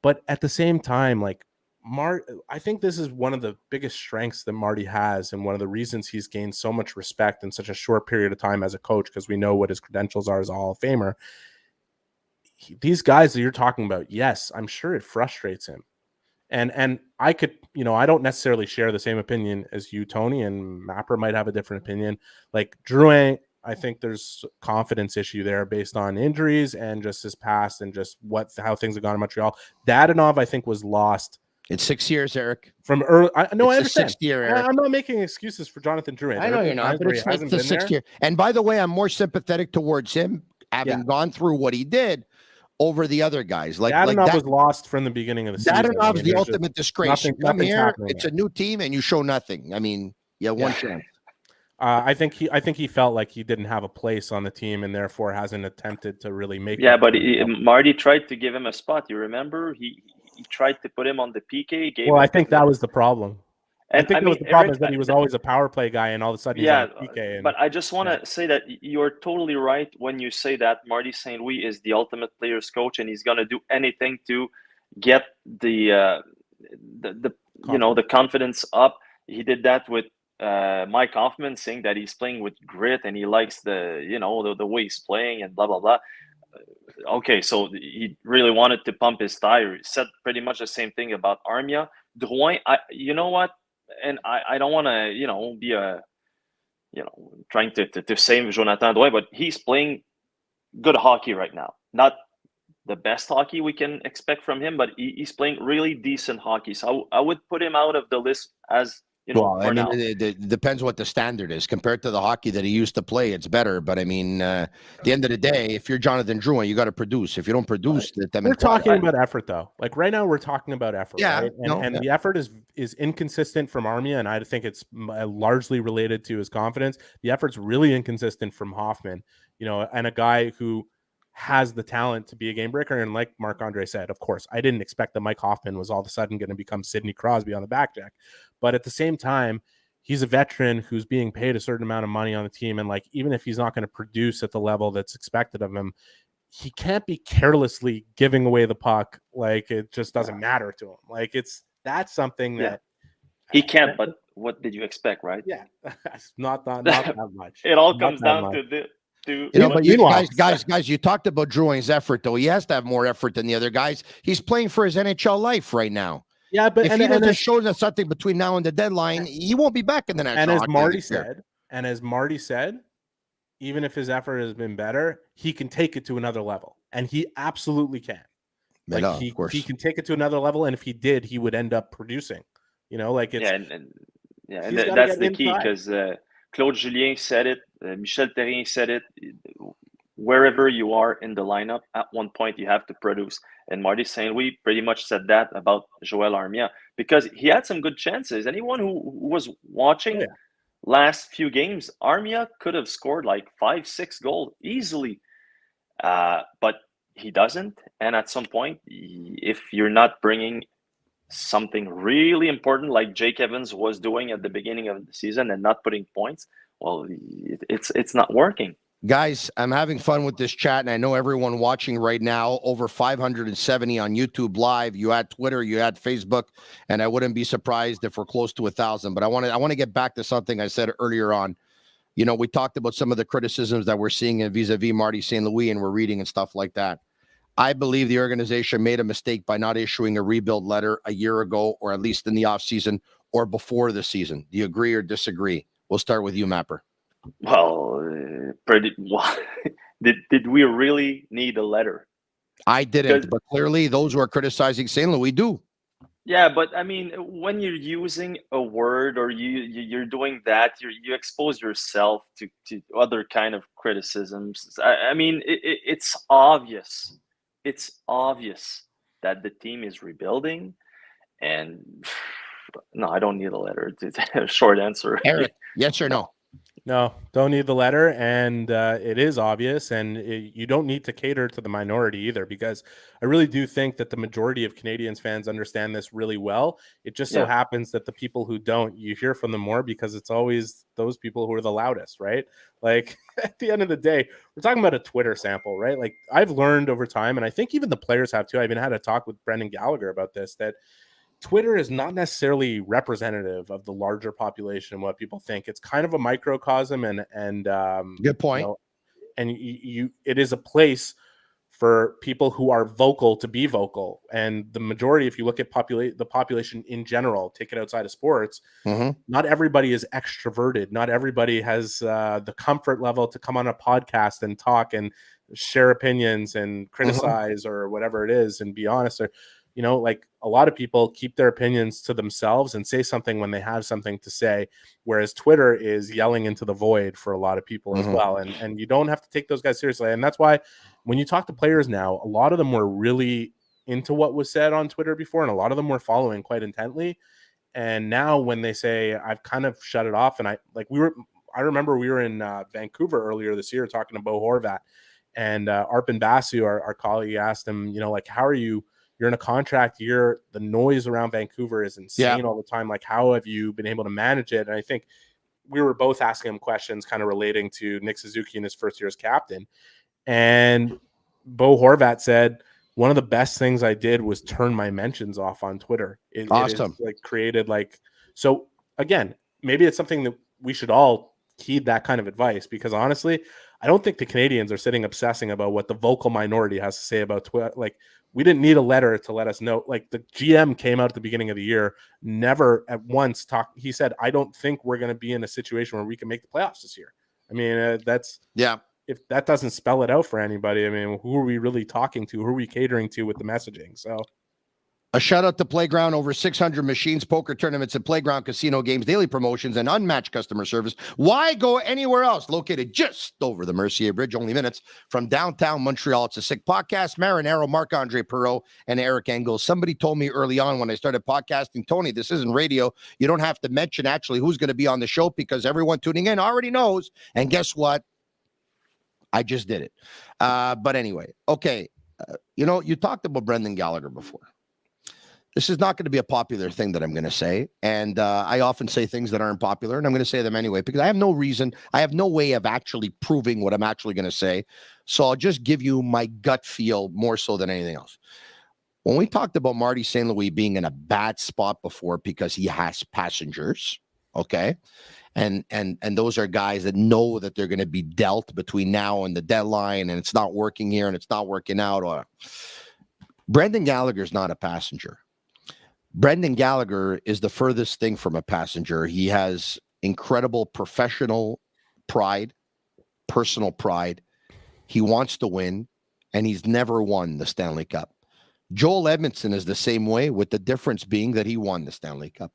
but at the same time, like I think this is one of the biggest strengths that Marty has, and one of the reasons he's gained so much respect in such a short period of time as a coach, because we know what his credentials are as a Hall of Famer. These guys that you're talking about, yes, I'm sure it frustrates him. And I could, you know, I don't necessarily share the same opinion as you, Tony, and Mapper might have a different opinion. Like Drouin, I think there's a confidence issue there based on injuries and just his past and just how things have gone in Montreal. Dadonov, I think, was lost. It's 6 years, Eric. From early, I understand. 6th year, Eric. I'm not making excuses for Jonathan Drouin. I know you're not, but it's the 6th year. And by the way, I'm more sympathetic towards him having gone through what he did over the other guys. Dadonov was lost from the beginning of the season. Dadonov's the ultimate disgrace. Come here, it's a new team, and you show nothing. I mean, one chance. I think he felt like he didn't have a place on the team and therefore hasn't attempted to really make. Yeah, but Marty tried to give him a spot. You remember he tried to put him on the PK. I think that was the problem. And I think that was the problem, is that he was always a power play guy, and all of a sudden he's on PK. But I just want to say that you're totally right when you say that Marty St. Louis is the ultimate players coach, and he's going to do anything to get the confidence up. He did that with Mike Hoffman, saying that he's playing with grit and he likes the way he's playing and blah blah blah. Okay, so he really wanted to pump his tire. He said pretty much the same thing about Armia. Drouin, you know what? And I don't want to, be trying to save Jonathan Drouin, but he's playing good hockey right now. Not the best hockey we can expect from him, but he's playing really decent hockey. So I would put him out of the list as, it depends what the standard is. Compared to the hockey that he used to play, it's better. But I mean, at the end of the day, if you're Jonathan Drouin, you got to produce. If you don't produce, we're talking about effort, though. Like right now, we're talking about effort. Yeah, right? And the effort is inconsistent from Armia, and I think it's largely related to his confidence. The effort's really inconsistent from Hoffman, and a guy who has the talent to be a game breaker. And like Marc-André said, of course, I didn't expect that Mike Hoffman was all of a sudden going to become Sidney Crosby on the back check. But at the same time, he's a veteran who's being paid a certain amount of money on the team. And like, even if he's not going to produce at the level that's expected of him, he can't be carelessly giving away the puck. Like, it just doesn't matter to him. Like, that's something that he can't, but what did you expect, right? Yeah. not that much. It all comes down to this. But guys, you talked about Drouin's effort, though. He has to have more effort than the other guys. He's playing for his NHL life right now. Yeah, but if he doesn't show us something between now and the deadline, he won't be back in the national. And as Marty said, even if his effort has been better, he can take it to another level, and he absolutely can. Like, of course, he can take it to another level, and if he did, he would end up producing. Like it's and that's the key, because Claude Julien said it, Michel Therrien said it. Wherever you are in the lineup, at one point you have to produce. And Marty St. Louis pretty much said that about Joel Armia, because he had some good chances. Anyone who was watching last few games, Armia could have scored like 5-6 goals easily, but he doesn't. And at some point, if you're not bringing something really important like Jake Evans was doing at the beginning of the season and not putting points, well, it's not working. Guys, I'm having fun with this chat, and I know everyone watching right now, over 570 on YouTube Live. You add Twitter, you add Facebook, and I wouldn't be surprised if we're close to 1,000. But I want to get back to something I said earlier on. We talked about some of the criticisms that we're seeing vis-a-vis Marty St. Louis, and we're reading and stuff like that. I believe the organization made a mistake by not issuing a rebuild letter a year ago, or at least in the offseason or before the season. Do you agree or disagree? We'll start with you, Mapper. Well, did we really need a letter? I didn't, but clearly those who are criticizing St. Louis do. Yeah, but I mean, when you're using a word or you're doing that, you expose yourself to other kind of criticisms. I mean, it's obvious. It's obvious that the team is rebuilding, and no, I don't need a letter. A short answer. Eric, yes or no? No, don't need the letter, and it is obvious, and you don't need to cater to the minority either, because I really do think that the majority of Canadians fans understand this really well. It just so happens that the people who don't, you hear from them more, because it's always those people who are the loudest, right? Like, at the end of the day, we're talking about a Twitter sample, right? Like, I've learned over time, and I think even the players have too. I even had a talk with Brendan Gallagher about this, that Twitter is not necessarily representative of the larger population and what people think. It's kind of a microcosm, and good point. And it is a place for people who are vocal to be vocal. And the majority, if you look at the population in general, take it outside of sports, not everybody is extroverted. Not everybody has the comfort level to come on a podcast and talk and share opinions and criticize or whatever it is and be honest. Or, like, a lot of people keep their opinions to themselves and say something when they have something to say, whereas Twitter is yelling into the void for a lot of people as well. And you don't have to take those guys seriously. And that's why when you talk to players now, a lot of them were really into what was said on Twitter before, and a lot of them were following quite intently. And now when they say, I've kind of shut it off, and I remember we were in Vancouver earlier this year talking to Bo Horvat, and Arpin Basu, our colleague, asked him, you know, like, how are you? You're in a contract year. The noise around Vancouver is insane all the time. Like, how have you been able to manage it? And I think we were both asking him questions kind of relating to Nick Suzuki in his first year as captain. And Bo Horvat said, one of the best things I did was turn my mentions off on Twitter. Awesome. It is, like, created, like, so again, maybe it's something that we should all heed, that kind of advice, because honestly, I don't think the Canadians are sitting obsessing about what the vocal minority has to say about Twitter. Like, we didn't need a letter to let us know. Like, the GM came out at the beginning of the year, never at once talked. He said, I don't think we're going to be in a situation where we can make the playoffs this year. I mean, if that doesn't spell it out for anybody, I mean, who are we really talking to? Who are we catering to with the messaging? So a shout out to Playground, over 600 machines, poker tournaments, and Playground casino games, daily promotions, and unmatched customer service. Why go anywhere else? Located just over the Mercier Bridge, only minutes from downtown Montreal. It's a sick podcast. Marinaro, Marc-André Perreault, and Eric Engels. Somebody told me early on when I started podcasting, Tony, this isn't radio. You don't have to mention actually who's going to be on the show because everyone tuning in already knows. And guess what? I just did it. But anyway, okay. You know, you talked about Brendan Gallagher before. This is not going to be a popular thing that I'm going to say. And I often say things that aren't popular, and I'm going to say them anyway, because I have no reason. I have no way of actually proving what I'm actually going to say. So I'll just give you my gut feel more so than anything else. When we talked about Marty St. Louis being in a bad spot before because he has passengers, okay? And those are guys that know that they're going to be dealt between now and the deadline, and it's not working here and it's not working out. Or Brendan Gallagher is not a passenger. Brendan Gallagher is the furthest thing from a passenger. He has incredible professional pride, personal pride. He wants to win, and he's never won the Stanley Cup. Joel Edmondson is the same way, with the difference being that he won the Stanley Cup.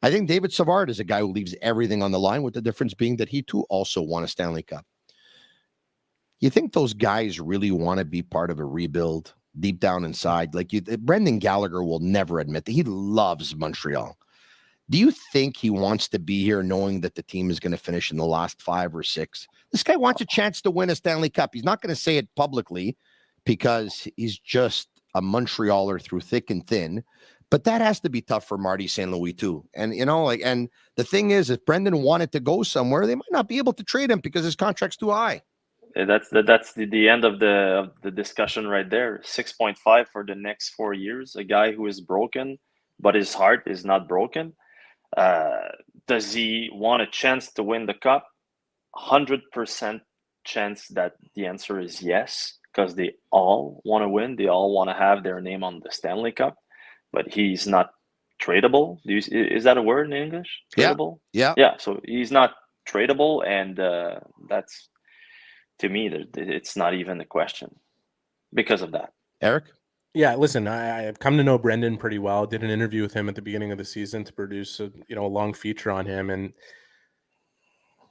I think David Savard is a guy who leaves everything on the line, with the difference being that he too also won a Stanley Cup. You think those guys really want to be part of a rebuild deep down inside? Like, Brendan Gallagher will never admit that he loves Montreal. Do you think he wants to be here knowing that the team is going to finish in the last 5 or 6? This guy wants a chance to win a Stanley Cup. He's not going to say it publicly because he's just a Montrealer through thick and thin. But that has to be tough for Marty St. Louis too. And, you know, like, and the thing is, if Brendan wanted to go somewhere, they might not be able to trade him because his contract's too high. That's the end of the discussion right there. 6.5 for the next 4 years. A guy who is broken, but his heart is not broken. Does he want a chance to win the cup? 100% chance that the answer is yes, because they all want to win. They all want to have their name on the Stanley Cup. But he's not tradable. Is that a word in English? Tradable? Yeah. So he's not tradable, and that's, to me, it's not even a question because of that. Eric? Yeah, listen, I've come to know Brendan pretty well. Did an interview with him at the beginning of the season to produce a long feature on him. And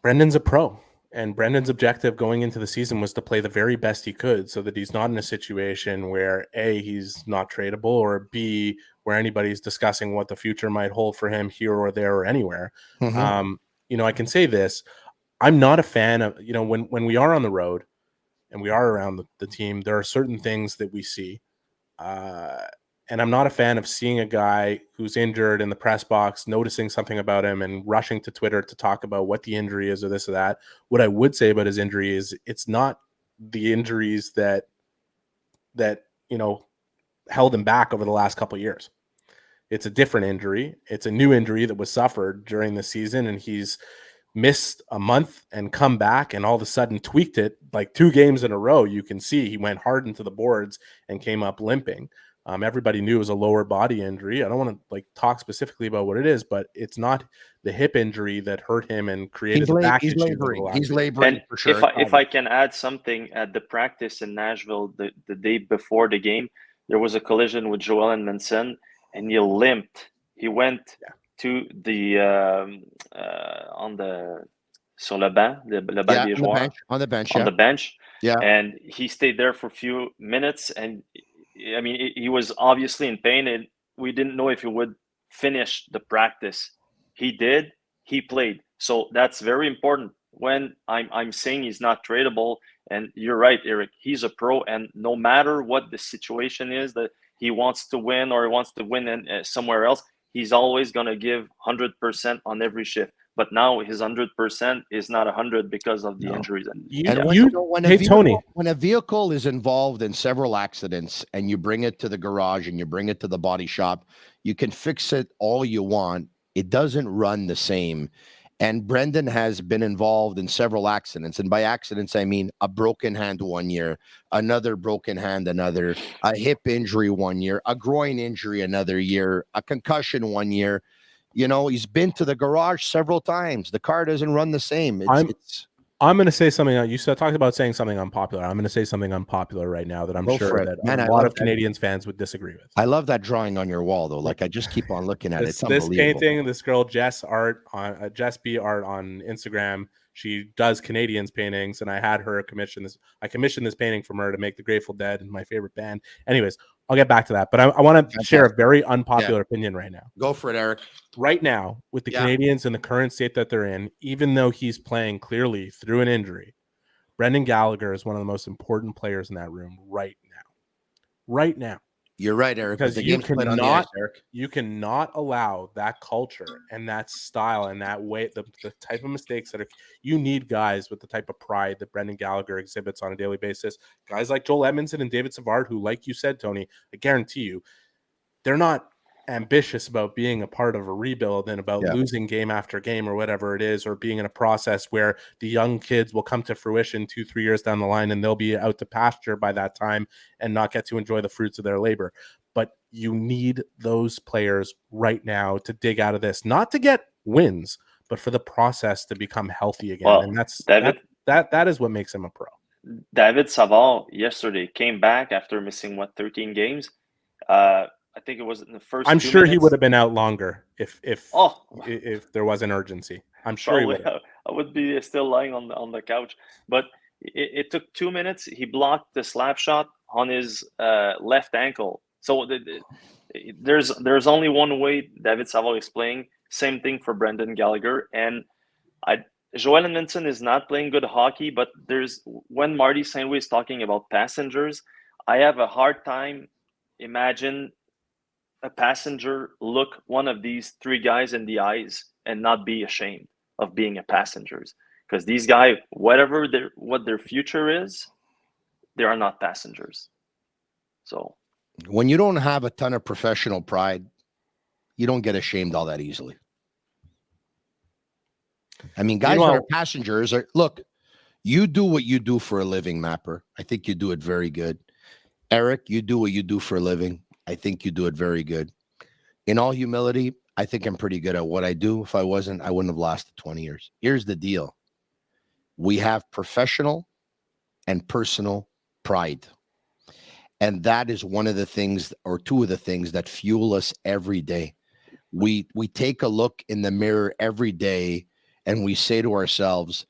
Brendan's a pro. And Brendan's objective going into the season was to play the very best he could so that he's not in a situation where A, he's not tradable, or B, where anybody's discussing what the future might hold for him here or there or anywhere. Mm-hmm. I can say this. I'm not a fan of, when we are on the road and we are around the team, there are certain things that we see. And I'm not a fan of seeing a guy who's injured in the press box, noticing something about him and rushing to Twitter to talk about what the injury is or this or that. What I would say about his injury is it's not the injuries that held him back over the last couple of years. It's a different injury. It's a new injury that was suffered during the season, and he's missed a month and come back and all of a sudden tweaked it like 2 games in a row. You can see he went hard into the boards and came up limping. Everybody knew it was a lower body injury. I don't want to talk specifically about what it is, but it's not the hip injury that hurt him and created the back issue. He's laboring for sure. If I can add something, at the practice in Nashville the day before the game, there was a collision with Joel Edmondson, and he limped. He went to the sur le banc, le banc des joueurs, on the bench, and he stayed there for a few minutes, and I mean, he was obviously in pain, and we didn't know if he would finish the practice. He did. He played. So that's very important. when I'm saying he's not tradable. And you're right, Eric. He's a pro, and no matter what the situation is that he wants to win or he wants to win in, somewhere else, he's always going to give 100% on every shift. But now his 100% is not 100 because of the injuries. When a vehicle is involved in several accidents and you bring it to the garage and you bring it to the body shop, you can fix it all you want. It doesn't run the same. And Brendan has been involved in several accidents. And by accidents, I mean a broken hand 1 year, another broken hand another, a hip injury 1 year, a groin injury another year, a concussion 1 year. You know, he's been to the garage several times. The car doesn't run the same. I'm going to say something. You talked about saying something unpopular. I'm going to say something unpopular right now that I'm sure that a lot of Canadians fans would disagree with. I love that drawing on your wall, though. Like, I just keep on looking at it. It's this painting, this girl Jess B art on Instagram. She does Canadians paintings, and I had her commission this. I commissioned this painting from her to make the Grateful Dead and my favorite band. Anyways, I'll get back to that, but I want to share a very unpopular opinion right now. Go for it, Eric. Right now, with the Canadians in the current state that they're in, even though he's playing clearly through an injury, Brendan Gallagher is one of the most important players in that room right now. Right now. You're right, Eric. Because you cannot allow that culture and that style and that way, the type of mistakes that you need guys with the type of pride that Brendan Gallagher exhibits on a daily basis. Guys like Joel Edmondson and David Savard, who, like you said, Tony, I guarantee you, they're not ambitious about being a part of a rebuild and about losing game after game or whatever it is, or being in a process where the young kids will come to fruition 2-3 years down the line and they'll be out to pasture by that time and not get to enjoy the fruits of their labor. But you need those players right now to dig out of this, not to get wins, but for the process to become healthy again. Well, and that is what makes him a pro. David Savard yesterday came back after missing 13 games. I think it was in the first. I'm sure he would have been out longer if there was an urgency. I'm sure he would. I would be still lying on the couch. But it took 2 minutes. He blocked the slap shot on his left ankle. So there's only one way David Savard is playing. Same thing for Brendan Gallagher. And Joel Edmondson is not playing good hockey. But when Marty St. Louis is talking about passengers, I have a hard time imagine a passenger look one of these three guys in the eyes and not be ashamed of being a passengers, because these guys, what their future is, they are not passengers. So when you don't have a ton of professional pride, you don't get ashamed all that easily. I mean, guys that are passengers look, you do what you do for a living, Mapper. I think you do it very good. Eric, you do what you do for a living. I think you do it very good. In all humility, I think I'm pretty good at what I do. If I wasn't, I wouldn't have lasted 20 years. Here's the deal. We have professional and personal pride. And that is one of the things, or two of the things, that fuel us every day. We take a look in the mirror every day and we say to ourselves,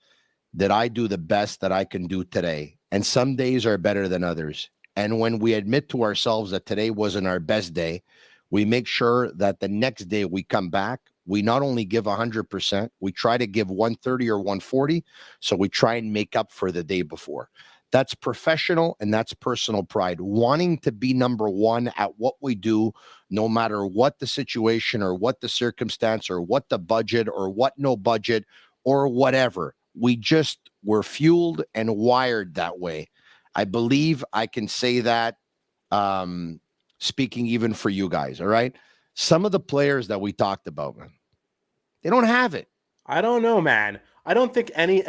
that I do the best that I can do today. And some days are better than others. And when we admit to ourselves that today wasn't our best day, we make sure that the next day we come back, we not only give 100%, we try to give 130 or 140. So we try and make up for the day before. That's professional and that's personal pride. Wanting to be number one at what we do, no matter what the situation or what the circumstance or what the budget or what no budget or whatever. We're fueled and wired that way. I believe I can say that, speaking even for you guys, all right? Some of the players that we talked about, man, they don't have it. I don't know, man. I don't think any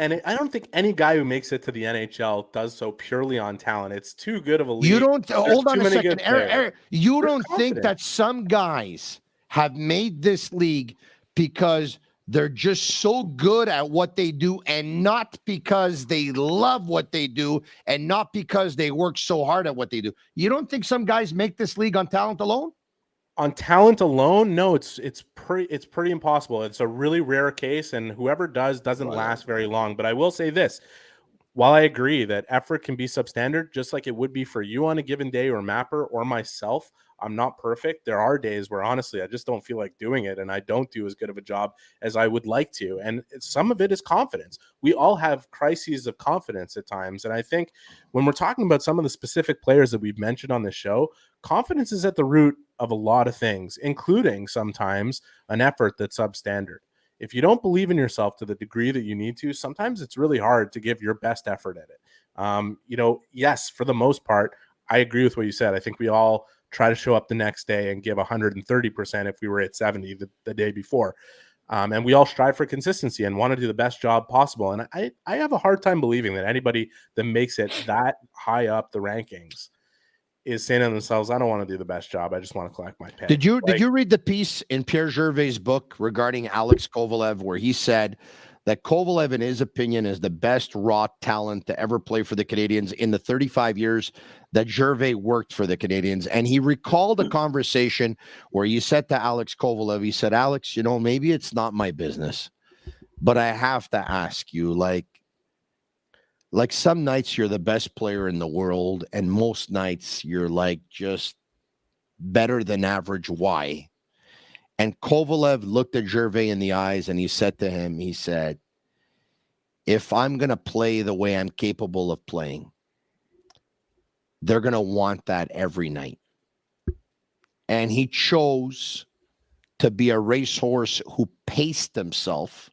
guy who makes it to the NHL does so purely on talent. It's too good of a league. You don't hold on a second, Eric. You don't think that some guys have made this league because they're just so good at what they do, and not because they love what they do, and not because they work so hard at what they do. You don't think some guys make this league on talent alone? On talent alone, no, it's pretty impossible. It's a really rare case, and whoever doesn't last very long. But I will say this: while I agree that effort can be substandard, just like it would be for you on a given day, or Mapper, or myself, I'm not perfect. There are days where honestly, I just don't feel like doing it. And I don't do as good of a job as I would like to. And some of it is confidence. We all have crises of confidence at times. And I think when we're talking about some of the specific players that we've mentioned on the show, confidence is at the root of a lot of things, including sometimes an effort that's substandard. If you don't believe in yourself to the degree that you need to, sometimes it's really hard to give your best effort at it. Yes, for the most part, I agree with what you said. I think we all try to show up the next day and give 130% if we were at 70 the day before. And we all strive for consistency and want to do the best job possible. And I have a hard time believing that anybody that makes it that high up the rankings is saying to themselves, I don't want to do the best job. I just want to collect my pay. Did you read the piece in Pierre Gervais' book regarding Alex Kovalev, where he said that Kovalev, in his opinion, is the best raw talent to ever play for the Canadiens in the 35 years that Gervais worked for the Canadiens? And he recalled a conversation where he said to Alex Kovalev, he said, Alex, maybe it's not my business, but I have to ask you, like some nights you're the best player in the world, and most nights you're like just better than average. Why? And Kovalev looked at Gervais in the eyes and he said to him, he said, if I'm going to play the way I'm capable of playing, they're going to want that every night. And he chose to be a racehorse who paced himself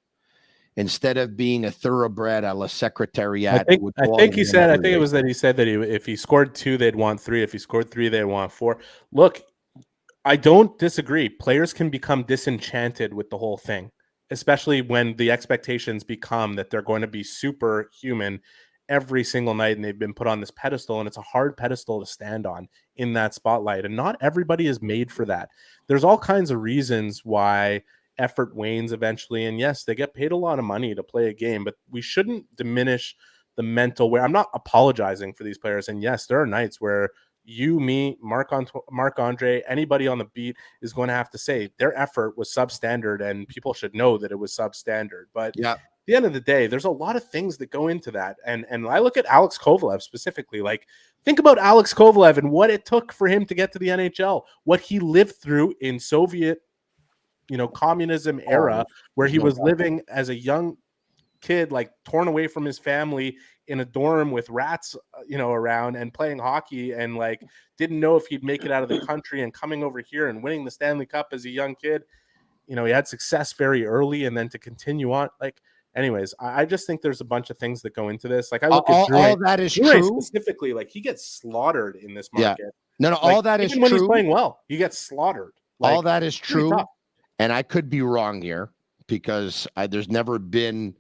instead of being a thoroughbred a la Secretariat. I think he said that if he scored 2, they'd want 3. If he scored 3, they'd want 4. Look, I don't disagree. Players can become disenchanted with the whole thing, especially when the expectations become that they're going to be superhuman every single night and they've been put on this pedestal, and it's a hard pedestal to stand on in that spotlight. And not everybody is made for that. There's all kinds of reasons why effort wanes eventually. And yes, they get paid a lot of money to play a game, but we shouldn't diminish the mental wear. I'm not apologizing for these players. And yes, there are nights where you, me, Marc-Andre, anybody on the beat is going to have to say their effort was substandard, and people should know that it was substandard. But at the end of the day, there's a lot of things that go into that. And I look at Alex Kovalev specifically. Like, think about Alex Kovalev and what it took for him to get to the NHL, what he lived through in Soviet, communism era, where he was living as a young kid, like torn away from his family in a dorm with rats, around, and playing hockey, and like didn't know if he'd make it out of the country, and coming over here and winning the Stanley Cup as a young kid. He had success very early, and then to continue on. Like, anyways, I just think there's a bunch of things that go into this. Like, I look at all that is Drouin true. Specifically, like, he gets slaughtred in this market. No, like, all that is true. When he's playing well, he gets slaughtered. Like, all that is true. And I could be wrong here, because there's never been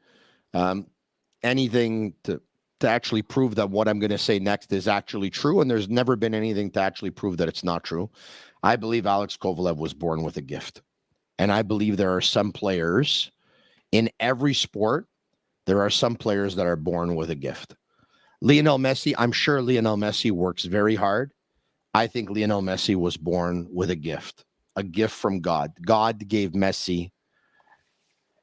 anything to actually prove that what I'm going to say next is actually true. And there's never been anything to actually prove that it's not true. I believe Alex Kovalev was born with a gift. And I believe there are some players in every sport, there are some players that are born with a gift. Lionel Messi, I'm sure Lionel Messi works very hard. I think Lionel Messi was born with a gift from God. God gave Messi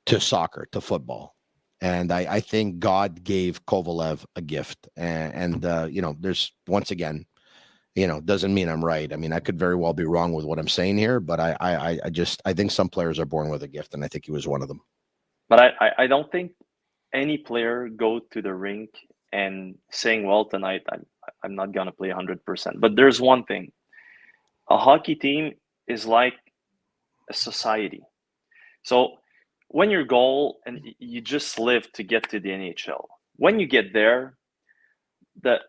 to soccer, to football. And I think God gave Kovalev a gift. And there's, once again, doesn't mean I'm right. I mean, I could very well be wrong with what I'm saying here, but I think some players are born with a gift, and I think he was one of them. But I don't think any player go to the rink and saying, well, tonight I'm not going to play 100%. But there's one thing. A hockey team is like a society. So when your goal, and you just live to get to the NHL, when you get there, the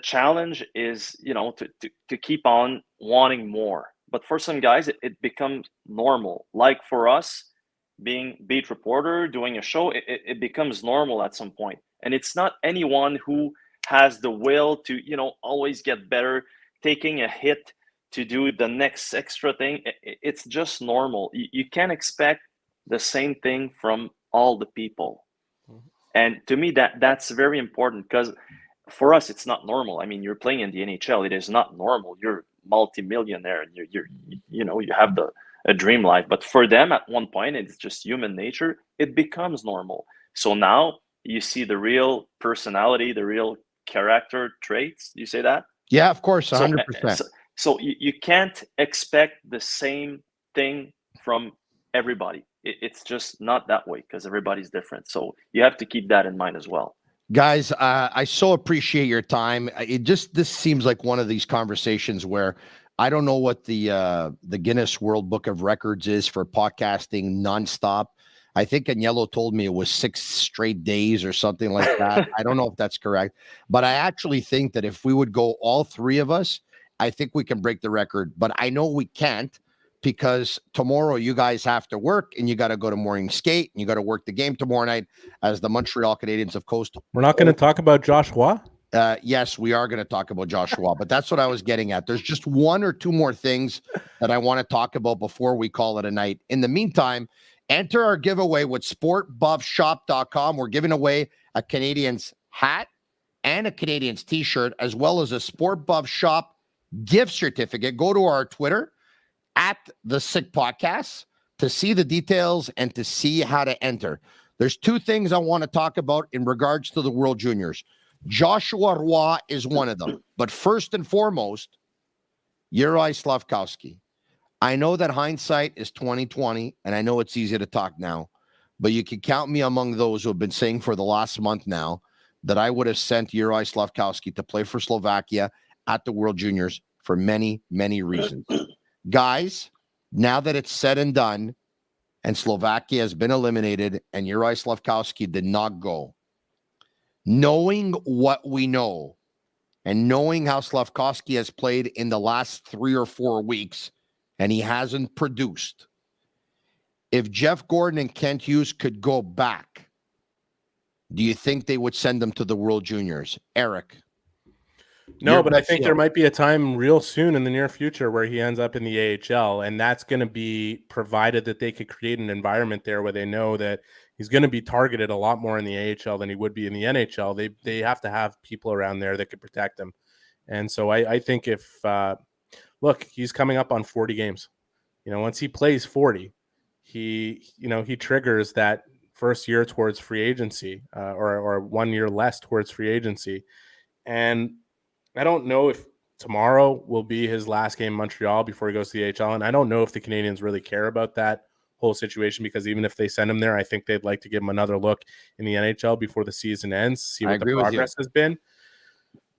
challenge is, to keep on wanting more. But for some guys, it becomes normal. Like for us, being beat reporter, doing a show, it becomes normal at some point. And it's not anyone who has the will to, always get better, taking a hit to do the next extra thing. It's just normal. You can't expect the same thing from all the people. And to me, that's very important, because for us, it's not normal. I mean, you're playing in the NHL. It is not normal. You're multi-millionaire, and you have a dream life. But for them, at one point, it's just human nature. It becomes normal. So now you see the real personality, the real character traits. You say that? Yeah, of course, 100%. So you can't expect the same thing from everybody. It's just not that way because everybody's different. So you have to keep that in mind as well. Guys, I so appreciate your time. This seems like one of these conversations where I don't know what the Guinness World Book of Records is for podcasting nonstop. I think Agnello told me it was 6 straight days or something like that. I don't know if that's correct, but I actually think that if we would go all three of us, I think we can break the record. But I know we can't because tomorrow you guys have to work and you got to go to morning skate and you got to work the game tomorrow night as the Montreal Canadiens have coasted. We're not going to talk about Joshua. Yes, we are going to talk about Joshua, but that's what I was getting at. There's just one or two more things that I want to talk about before we call it a night. In the meantime, enter our giveaway with sportbuffshop.com. We're giving away a Canadiens hat and a Canadiens t-shirt, as well as a Sport Buff Shop gift certificate. Go to our Twitter at the Sick Podcast to see the details and to see how to enter. There's two things I want to talk about in regards to the World Juniors. Joshua Roy is one of them. But first and foremost, Juraj Slavkovsky. I know that hindsight is 20/20, and I know it's easy to talk now, but you can count me among those who have been saying for the last month now that I would have sent Juraj Slavkovsky to play for Slovakia at the World Juniors for many, many reasons. Guys, now that it's said and done, and Slovakia has been eliminated, and Juraj Slavkovsky did not go, knowing what we know and knowing how Slavkovsky has played in the last 3 or 4 weeks, and he hasn't produced, if Jeff Gordon and Kent Hughes could go back, do you think they would send them to the World Juniors? Eric? No, but I think there might be a time real soon in the near future where he ends up in the AHL, and that's going to be provided that they could create an environment there where they know that he's going to be targeted a lot more in the AHL than he would be in the NHL. They have to have people around there that could protect him. And so I think if look, he's coming up on 40 games. Once he plays 40, he triggers that first year towards free agency or 1 year less towards free agency. And I don't know if tomorrow will be his last game in Montreal before he goes to the AHL. And I don't know if the Canadiens really care about that whole situation, because even if they send him there, I think they'd like to give him another look in the NHL before the season ends, see what the progress has been.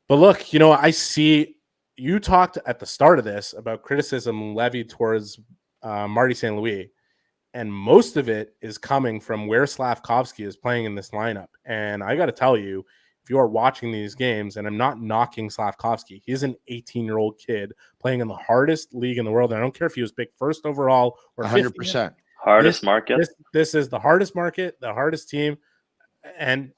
But look, I see you talked at the start of this about criticism levied towards Marty St. Louis, and most of it is coming from where Slavkovsky is playing in this lineup. And I got to tell you, if you are watching these games, and I'm not knocking Slavkovsky, he's an 18-year-old kid playing in the hardest league in the world. And I don't care if he was picked first overall or 100%. Hardest market. This is the hardest market, the hardest team. And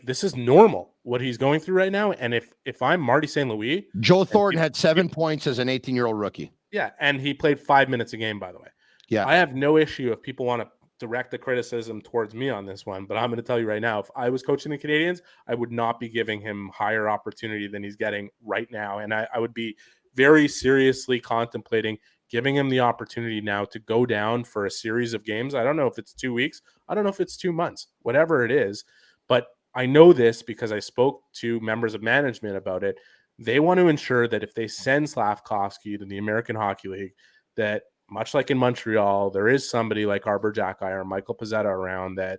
this is normal what he's going through right now. And if I'm Marty St. Louis, Joe Thornton had 7 points as an 18-year-old rookie. Yeah, and he played 5 minutes a game, by the way. Yeah, I have no issue if people want to direct the criticism towards me on this one, but I'm going to tell you right now, if I was coaching the Canadiens, I would not be giving him higher opportunity than he's getting right now. And I would be very seriously contemplating giving him the opportunity now to go down for a series of games. I don't know if it's 2 weeks. I don't know if it's 2 months, whatever it is. But I know this because I spoke to members of management about it. They want to ensure that if they send Slavkovsky to the American Hockey League, that much like in Montreal, there is somebody like Arbor Jacki or Michael Pezzetta around that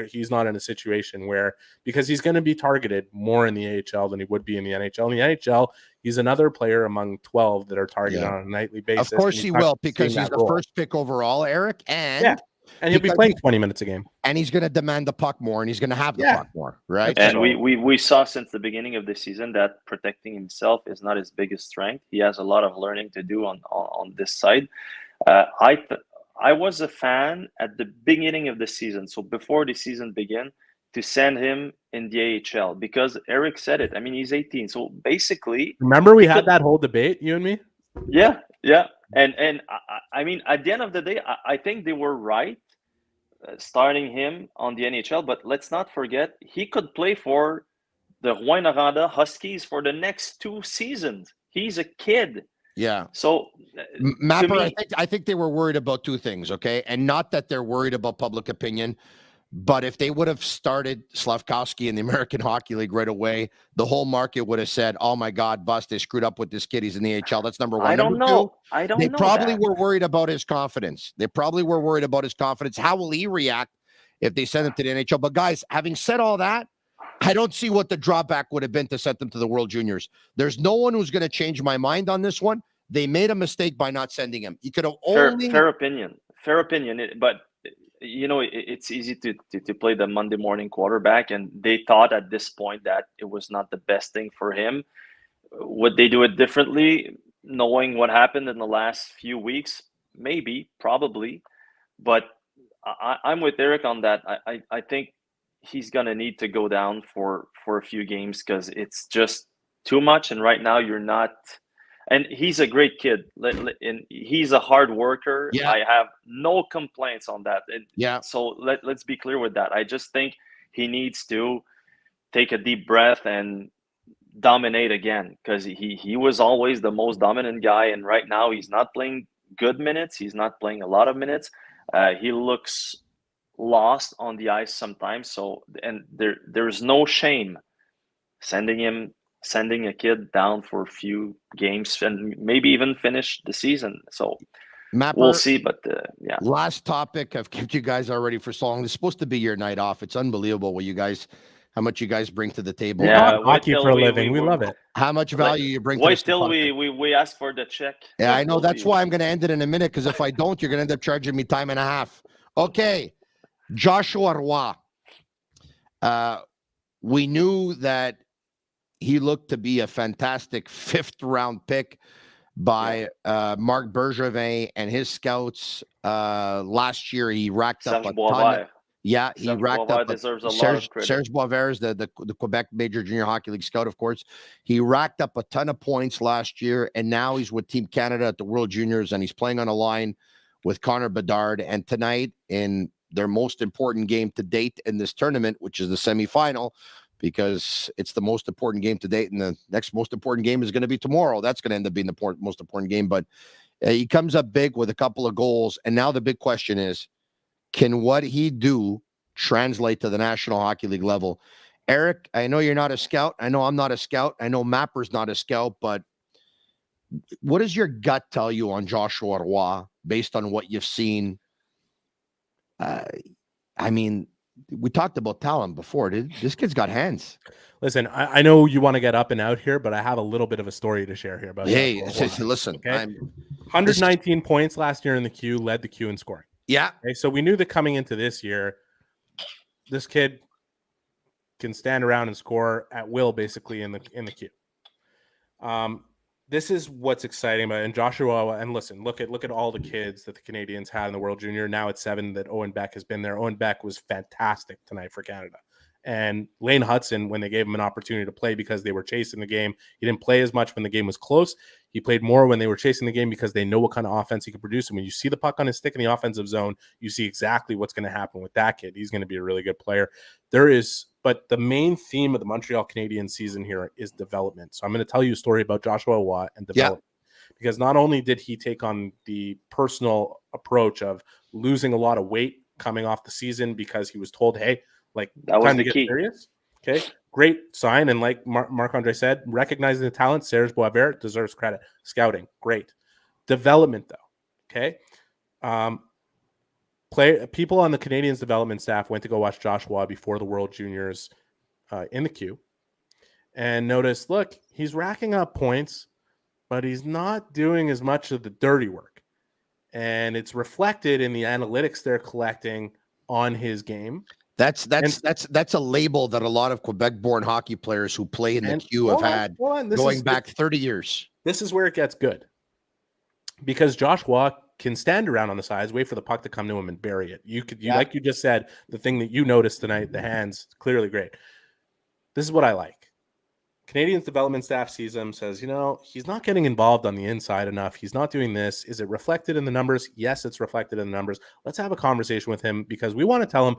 he's not in a situation where, because he's going to be targeted more in the AHL than he would be in the NHL. In the NHL, he's another player among 12 that are targeted on a nightly basis. Of course he will, because he's the first pick overall, Eric. And he'll be playing 20 minutes a game. And he's going to demand the puck more, and he's going to have the puck more, right? And we saw since the beginning of the season that protecting himself is not his biggest strength. He has a lot of learning to do on this side. I was a fan at the beginning of the season, so before the season began, to send him in the AHL, because Eric said it. I mean, he's 18, so basically, remember we had that whole debate, you and me. Yeah, and I mean, at the end of the day, I think they were right starting him on the NHL. But let's not forget, he could play for the Rouyn-Noranda Huskies for the next 2 seasons. He's a kid. Yeah. So, Mapper, I think they were worried about 2 things, okay? And not that they're worried about public opinion, But if they would have started Slavkovsky in the American Hockey League right away, the whole market would have said, "Oh my God, bust! They screwed up with this kid. He's in the AHL." That's number one. I don't Number know. two, I don't they know probably that. were worried about his confidence. How will he react if they send him to the NHL? But guys, having said all that, I don't see what the drawback would have been to send them to the World Juniors. There's no one who's going to change my mind on this one. They made a mistake by not sending him. You could have only fair opinion. But it's easy to play the Monday morning quarterback, and they thought at this point that it was not the best thing for him. Would they do it differently, knowing what happened in the last few weeks? Maybe, probably, but I'm with Eric on that. I think he's gonna need to go down for a few games because it's just too much. And right now, you're not. And he's a great kid, and he's a hard worker. Yeah. I have no complaints on that. So let's be clear with that. I just think he needs to take a deep breath and dominate again, because he was always the most dominant guy, and right now he's not playing good minutes. He's not playing a lot of minutes. He looks lost on the ice sometimes. So, and there's no shame sending a kid down for a few games and maybe even finish the season. So Mapper, we'll see. But yeah. Last topic. I've kept you guys already for so long. It's supposed to be your night off. It's unbelievable how much you guys bring to the table. Yeah, hockey for a living. We love it. How much value you bring to wait till we ask for the check. Yeah, I know. That's why I'm going to end it in a minute, because if I don't, you're going to end up charging me time and a half. Okay. Joshua Roy. We knew that he looked to be a fantastic 5th-round pick by Marc Bergevin and his scouts. Last year, he racked up a ton. Yeah, he racked up. Deserves a lot of credit. Serge Boisvert is the Quebec Major Junior Hockey League scout, of course. He racked up a ton of points last year, and now he's with Team Canada at the World Juniors, and he's playing on a line with Connor Bedard. And tonight, in their most important game to date in this tournament, which is the semifinal, because it's the most important game to date, and the next most important game is going to be tomorrow. That's going to end up being the most important game. But he comes up big with a couple of goals, and now the big question is, can what he do translate to the National Hockey League level? Eric, I know you're not a scout. I know I'm not a scout. I know Mapper's not a scout, but what does your gut tell you on Joshua Roy based on what you've seen? I mean, we talked about talent before. This kid's got hands. Listen, I know you want to get up and out here, but I have a little bit of a story to share here about. Hey, listen, okay? 119 points last year in the Q, led the Q in scoring. Yeah. Okay, so we knew that coming into this year, this kid can stand around and score at will, basically in the Q. This is what's exciting about it. And Joshua, and listen, look at all the kids that the Canadians had in the World Junior. Now it's 7 that Owen Beck has been there. Owen Beck was fantastic tonight for Canada. And Lane Hudson, when they gave him an opportunity to play because they were chasing the game, he didn't play as much when the game was close. He played more when they were chasing the game because they know what kind of offense he can produce. And when you see the puck on his stick in the offensive zone, you see exactly what's going to happen with that kid. He's going to be a really good player. But the main theme of the Montreal Canadiens season here is development. So I'm going to tell you a story about Joshua Roy and development. Yeah. Because not only did he take on the personal approach of losing a lot of weight coming off the season because he was told, hey, like, that was time the to get key. Serious. Okay, great sign. And like Marc-André said, recognizing the talent, Serge Boisvert deserves credit. Scouting, great. Development, though, okay? People on the Canadiens development staff went to go watch Joshua before the World Juniors in the Q and noticed, look, he's racking up points, but he's not doing as much of the dirty work. And it's reflected in the analytics they're collecting on his game. That's a label that a lot of Quebec-born hockey players who play in the Q have had going back 30 years. This is where it gets good. Because Joshua can stand around on the sides, wait for the puck to come to him and bury it. Like you just said, the thing that you noticed tonight, the hands, clearly great. This is what I like. Canadiens development staff sees him, says, he's not getting involved on the inside enough. He's not doing this. Is it reflected in the numbers? Yes, it's reflected in the numbers. Let's have a conversation with him because we want to tell him,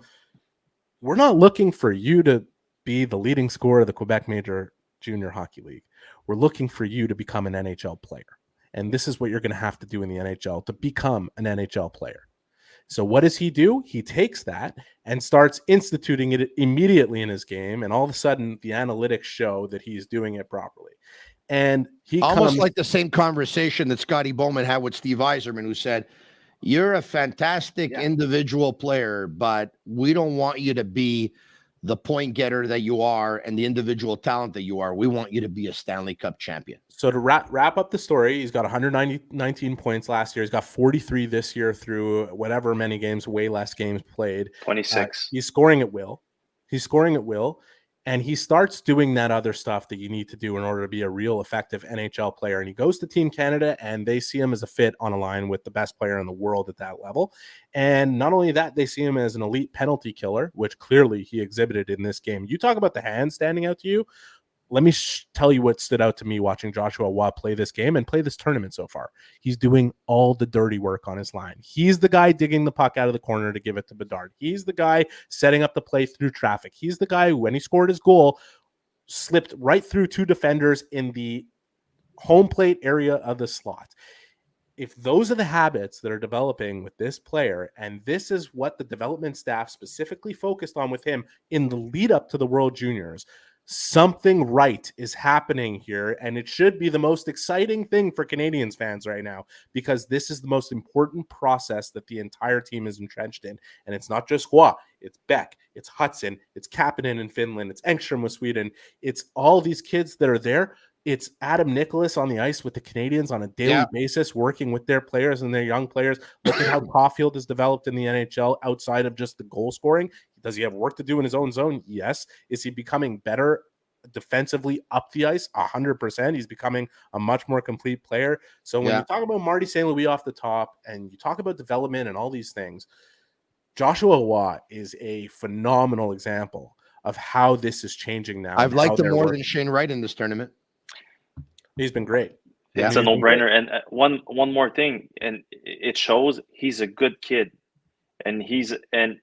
we're not looking for you to be the leading scorer of the Quebec Major Junior Hockey League. We're looking for you to become an NHL player. And this is what you're going to have to do in the NHL to become an NHL player. So what does he do? He takes that and starts instituting it immediately in his game. And all of a sudden, the analytics show that he's doing it properly. And he almost like the same conversation that Scotty Bowman had with Steve Yzerman, who said, "You're a fantastic individual player, but we don't want you to be the point getter that you are and the individual talent that you are. We want you to be a Stanley Cup champion." So to wrap up the story, he's got 119 points last year. He's got 43 this year through whatever many games, way less games played. 26. He's scoring at will. And he starts doing that other stuff that you need to do in order to be a real effective NHL player. And he goes to Team Canada, and they see him as a fit on a line with the best player in the world at that level. And not only that, they see him as an elite penalty killer, which clearly he exhibited in this game. You talk about the hand standing out to you. Let me tell you what stood out to me watching Joshua Roy play this game and play this tournament so far. He's doing all the dirty work on his line. He's the guy digging the puck out of the corner to give it to Bedard. He's the guy setting up the play through traffic. He's the guy who, when he scored his goal, slipped right through two defenders in the home plate area of the slot. If those are the habits that are developing with this player, and this is what the development staff specifically focused on with him in the lead up to the World Juniors, something right is happening here, and it should be the most exciting thing for Canadiens fans right now, because this is the most important process that the entire team is entrenched in. And it's not just Roy, it's Beck, it's Hudson, it's Kapanen in Finland, it's Engström with Sweden, it's all these kids that are there. It's Adam Nicholas on the ice with the Canadiens on a daily basis, working with their players and their young players. Look at how Caulfield has developed in the NHL outside of just the goal scoring. Does he have work to do in his own zone? Yes. Is he becoming better defensively up the ice? 100%. He's becoming a much more complete player. So when you talk about Marty St. Louis off the top, and you talk about development and all these things, Joshua Roy is a phenomenal example of how this is changing now. I've liked him more than Shane Wright in this tournament. He's been great. It's a no-brainer. And one more thing, and it shows he's a good kid. And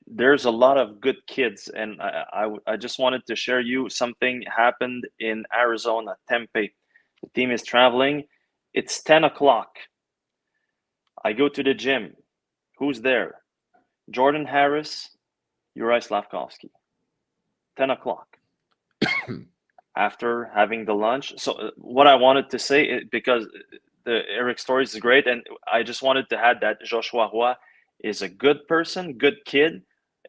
there's a lot of good kids. And I just wanted to share you something happened in Arizona, Tempe. The team is traveling. It's 10 o'clock. I go to the gym. Who's there? Jordan Harris, Uri Slavkovsky. 10 o'clock. After having the lunch. So what I wanted to say, because the Eric stories is great, and I just wanted to add that Joshua Roy is a good person, good kid,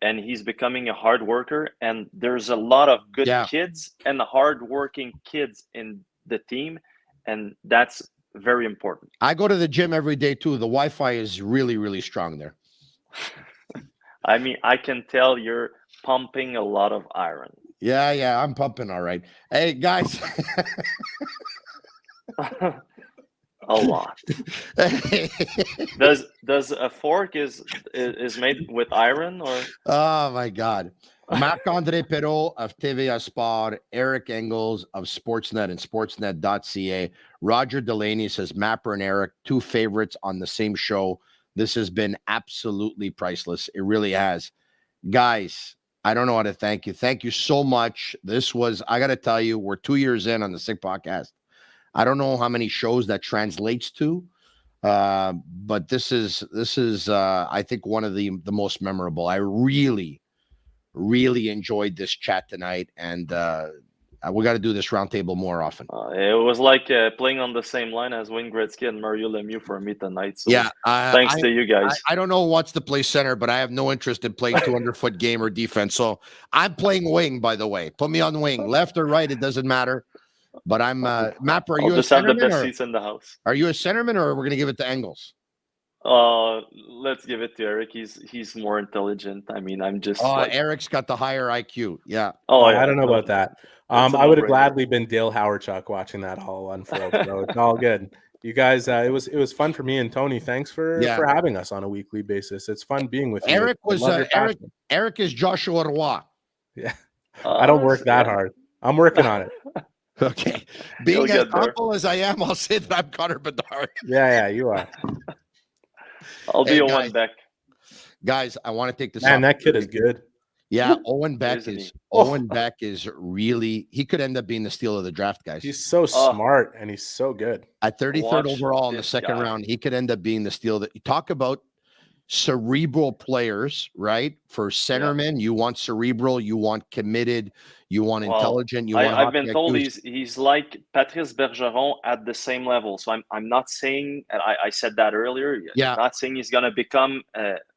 and he's becoming a hard worker. And there's a lot of good kids and hard-working kids in the team, and that's very important. I go to the gym every day too. The Wi-Fi is really, really strong there. I mean, I can tell you're pumping a lot of iron. Yeah, I'm pumping all right. Hey, guys. A lot. Does a fork is made with iron, or? Oh my God. Marc-André Perreault of TVA Sport, Eric Engels of Sportsnet and Sportsnet.ca. Roger Delaney says Mapper and Eric, two favorites on the same show. This has been absolutely priceless. It really has. Guys, I don't know how to thank you. Thank you so much. This was, I got to tell you, we're 2 years in on the Sick Podcast. I don't know how many shows that translates to, but this is I think one of the most memorable. I really, really enjoyed this chat tonight, and we got to do this roundtable more often. It was like playing on the same line as Wayne Gretzky and Mario Lemieux for me tonight. So thanks to you guys. I don't know who wants to play center, but I have no interest in playing 200-foot game or defense. So I'm playing wing, by the way. Put me on wing, left or right, it doesn't matter. But I'm Mapper. Are you just have the best seats in the house? Are you a centerman, or we're going to give it to Engels? Let's give it to Eric. He's more intelligent. I mean, I'm just. Eric's got the higher IQ. Yeah. I don't know about that. I would have gladly been Dale Hawerchuk watching that all unfold. So it's all good. You guys, it was fun for me and Tony. Thanks for having us on a weekly basis. It's fun being with you. Eric is Joshua Roy. Yeah. I don't work that hard. I'm working on it. Okay. Being as humble as I am, I'll say that I'm Connor Bedard. Yeah, you are. I'll be Owen Beck. Guys, I want to take this. Man, that kid is good. Yeah, Owen Beck is really, he could end up being the steal of the draft, guys. He's so smart and he's so good. At 33rd overall in the second round, he could end up being the steal. That you talk about cerebral players, right? For centermen, you want cerebral, you want committed, you want intelligent, you want I've been hockey told IQs. he's like Patrice Bergeron at the same level. So I'm not saying, and I said that earlier. Yeah. I'm not saying he's gonna become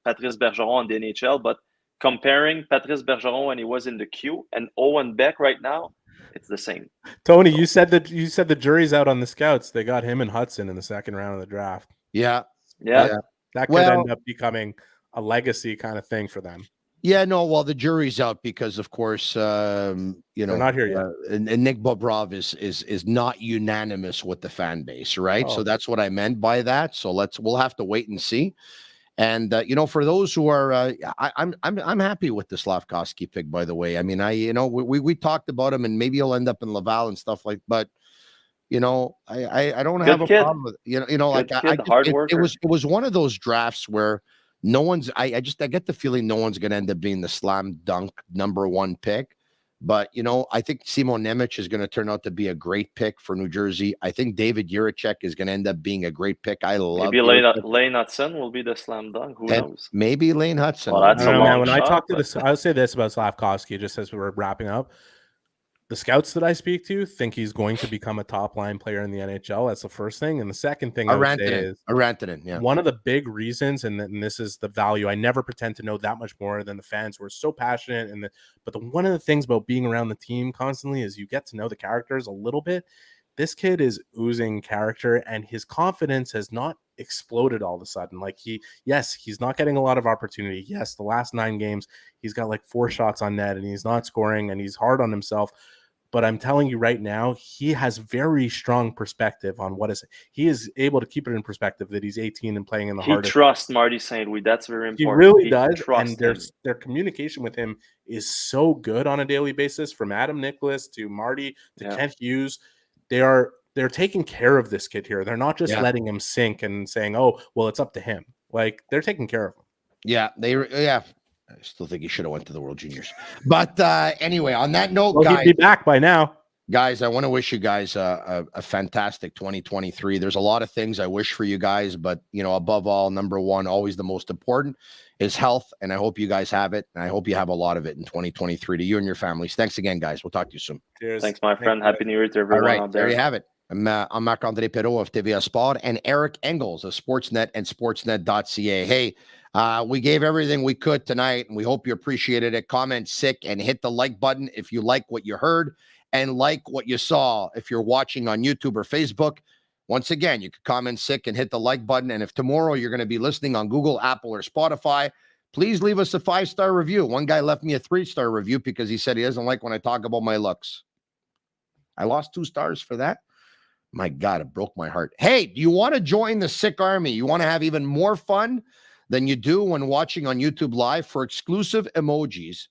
Patrice Bergeron in the NHL, but comparing Patrice Bergeron when he was in the Q and Owen Beck right now, it's the same. Tony, you said the jury's out on the scouts. They got him and Hudson in the second round of the draft. Yeah. That could end up becoming a legacy kind of thing for them. Yeah, no, well, the jury's out because, of course, They're not here yet. And Nick Bobrov is not unanimous with the fan base, right? Oh. So that's what I meant by that. So we'll have to wait and see. And for those who are, I'm happy with the Slavkovsky pick. By the way, I mean, we talked about him, and maybe he'll end up in Laval and stuff like. But I don't have a problem with it was one of those drafts where no one's. I get the feeling no one's going to end up being the slam dunk number one pick. But, I think Simon Nemec is going to turn out to be a great pick for New Jersey. I think David Jiricek is going to end up being a great pick. I love maybe Lane Hudson will be the slam dunk. Who knows? Maybe Lane Hudson. Well, that's a long when shot, I talk to this, I'll say this about Slavkovsky, just as we're wrapping up. The scouts that I speak to think he's going to become a top line player in the NHL. That's the first thing. And the second thing I would say is one of the big reasons, and this is the value. I never pretend to know that much more than the fans who are so passionate. But one of the things about being around the team constantly is you get to know the characters a little bit. This kid is oozing character, and his confidence has not exploded all of a sudden. Like he's not getting a lot of opportunity. Yes, the last 9 games, he's got like 4 shots on net and he's not scoring and he's hard on himself. But I'm telling you right now, he has very strong perspective on he is able to keep it in perspective that he's 18 and playing in the hardest. He trusts Marty St. Louis. That's very important. He really does. And their communication with him is so good on a daily basis, from Adam Nicholas to Marty to Kent Hughes. They're taking care of this kid here. They're not just letting him sink and saying, "Oh, well, it's up to him." Like, they're taking care of him. Yeah, I still think he should have went to the World Juniors. But anyway, on that note, guys, he'd be back by now. Guys, I want to wish you guys a fantastic 2023. There's a lot of things I wish for you guys, but above all, number one, always the most important is health, and I hope you guys have it, and I hope you have a lot of it in 2023 to you and your families. Thanks again, guys. We'll talk to you soon. Cheers. Thanks, my friend. Happy New Year to everyone out there. There you have it. I'm Marc-André Perreault of TVA Sport and Eric Engels of Sportsnet and Sportsnet.ca. Hey, we gave everything we could tonight, and we hope you appreciated it. Comment sick and hit the like button if you like what you heard and like what you saw. If you're watching on YouTube or Facebook, once again, you can comment sick and hit the like button. And if tomorrow you're going to be listening on Google, Apple, or Spotify, please leave us a 5-star review. One guy left me a 3-star review because he said he doesn't like when I talk about my looks. I lost 2 stars for that. My God, it broke my heart. Hey, do you want to join the Sick Army? You want to have even more fun than you do when watching on YouTube Live? For exclusive emojis,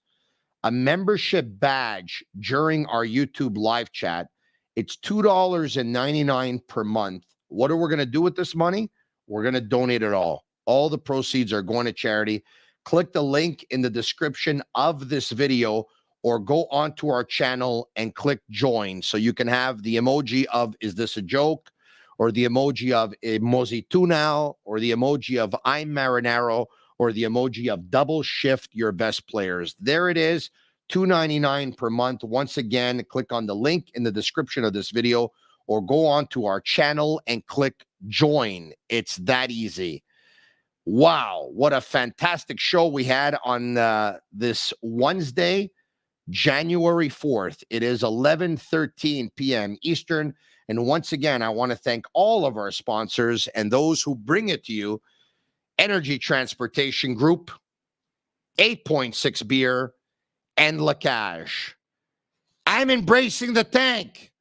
a membership badge during our YouTube live chat, it's $2.99 per month. What are we going to do with this money? We're going to donate it all. All the proceeds are going to charity. Click the link in the description of this video or go onto our channel and click join so you can have the emoji of "Is this a joke?" or the emoji of "Emoji tu now," or the emoji of "I'm Marinaro," or the emoji of "Double shift your best players." There it is, $2.99 per month. Once again, click on the link in the description of this video or go on to our channel and click join. It's that easy. Wow, what a fantastic show we had on this Wednesday, January 4th. It is 11:13 p.m. Eastern. And once again, I want to thank all of our sponsors and those who bring it to you. Energy Transportation Group, 8.6 Beer, and Lacage. I'm embracing the tank.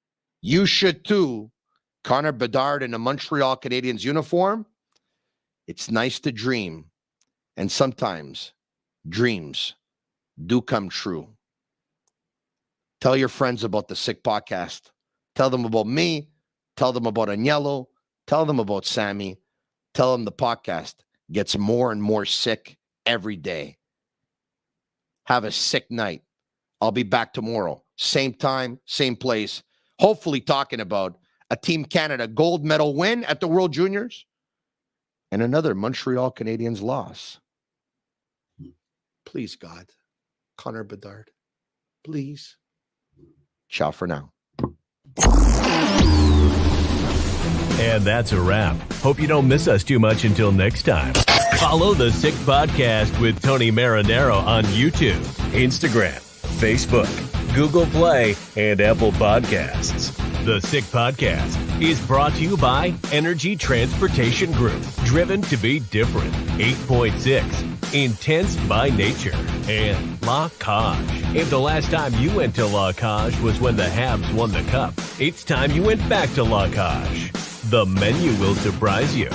You should too. Connor Bedard in a Montreal Canadiens uniform. It's nice to dream. And sometimes dreams do come true. Tell your friends about the Sick Podcast. Tell them about me. Tell them about Agnello. Tell them about Sammy. Tell them the podcast gets more and more sick every day. Have a sick night. I'll be back tomorrow. Same time, same place. Hopefully talking about a Team Canada gold medal win at the World Juniors. and another Montreal Canadiens loss. Please, God. Connor Bedard. Please. Ciao for now. And that's a wrap. Hope you don't miss us too much until next time. Follow the Sick Podcast with Tony Marinaro on YouTube, Instagram, Facebook, Google Play, and Apple Podcasts. The Sick Podcast is brought to you by Energy Transportation Group, driven to be different, 8.6, intense by nature, and La Cage. If the last time you went to La Cage was when the Habs won the Cup, it's time you went back to La Cage. The menu will surprise you.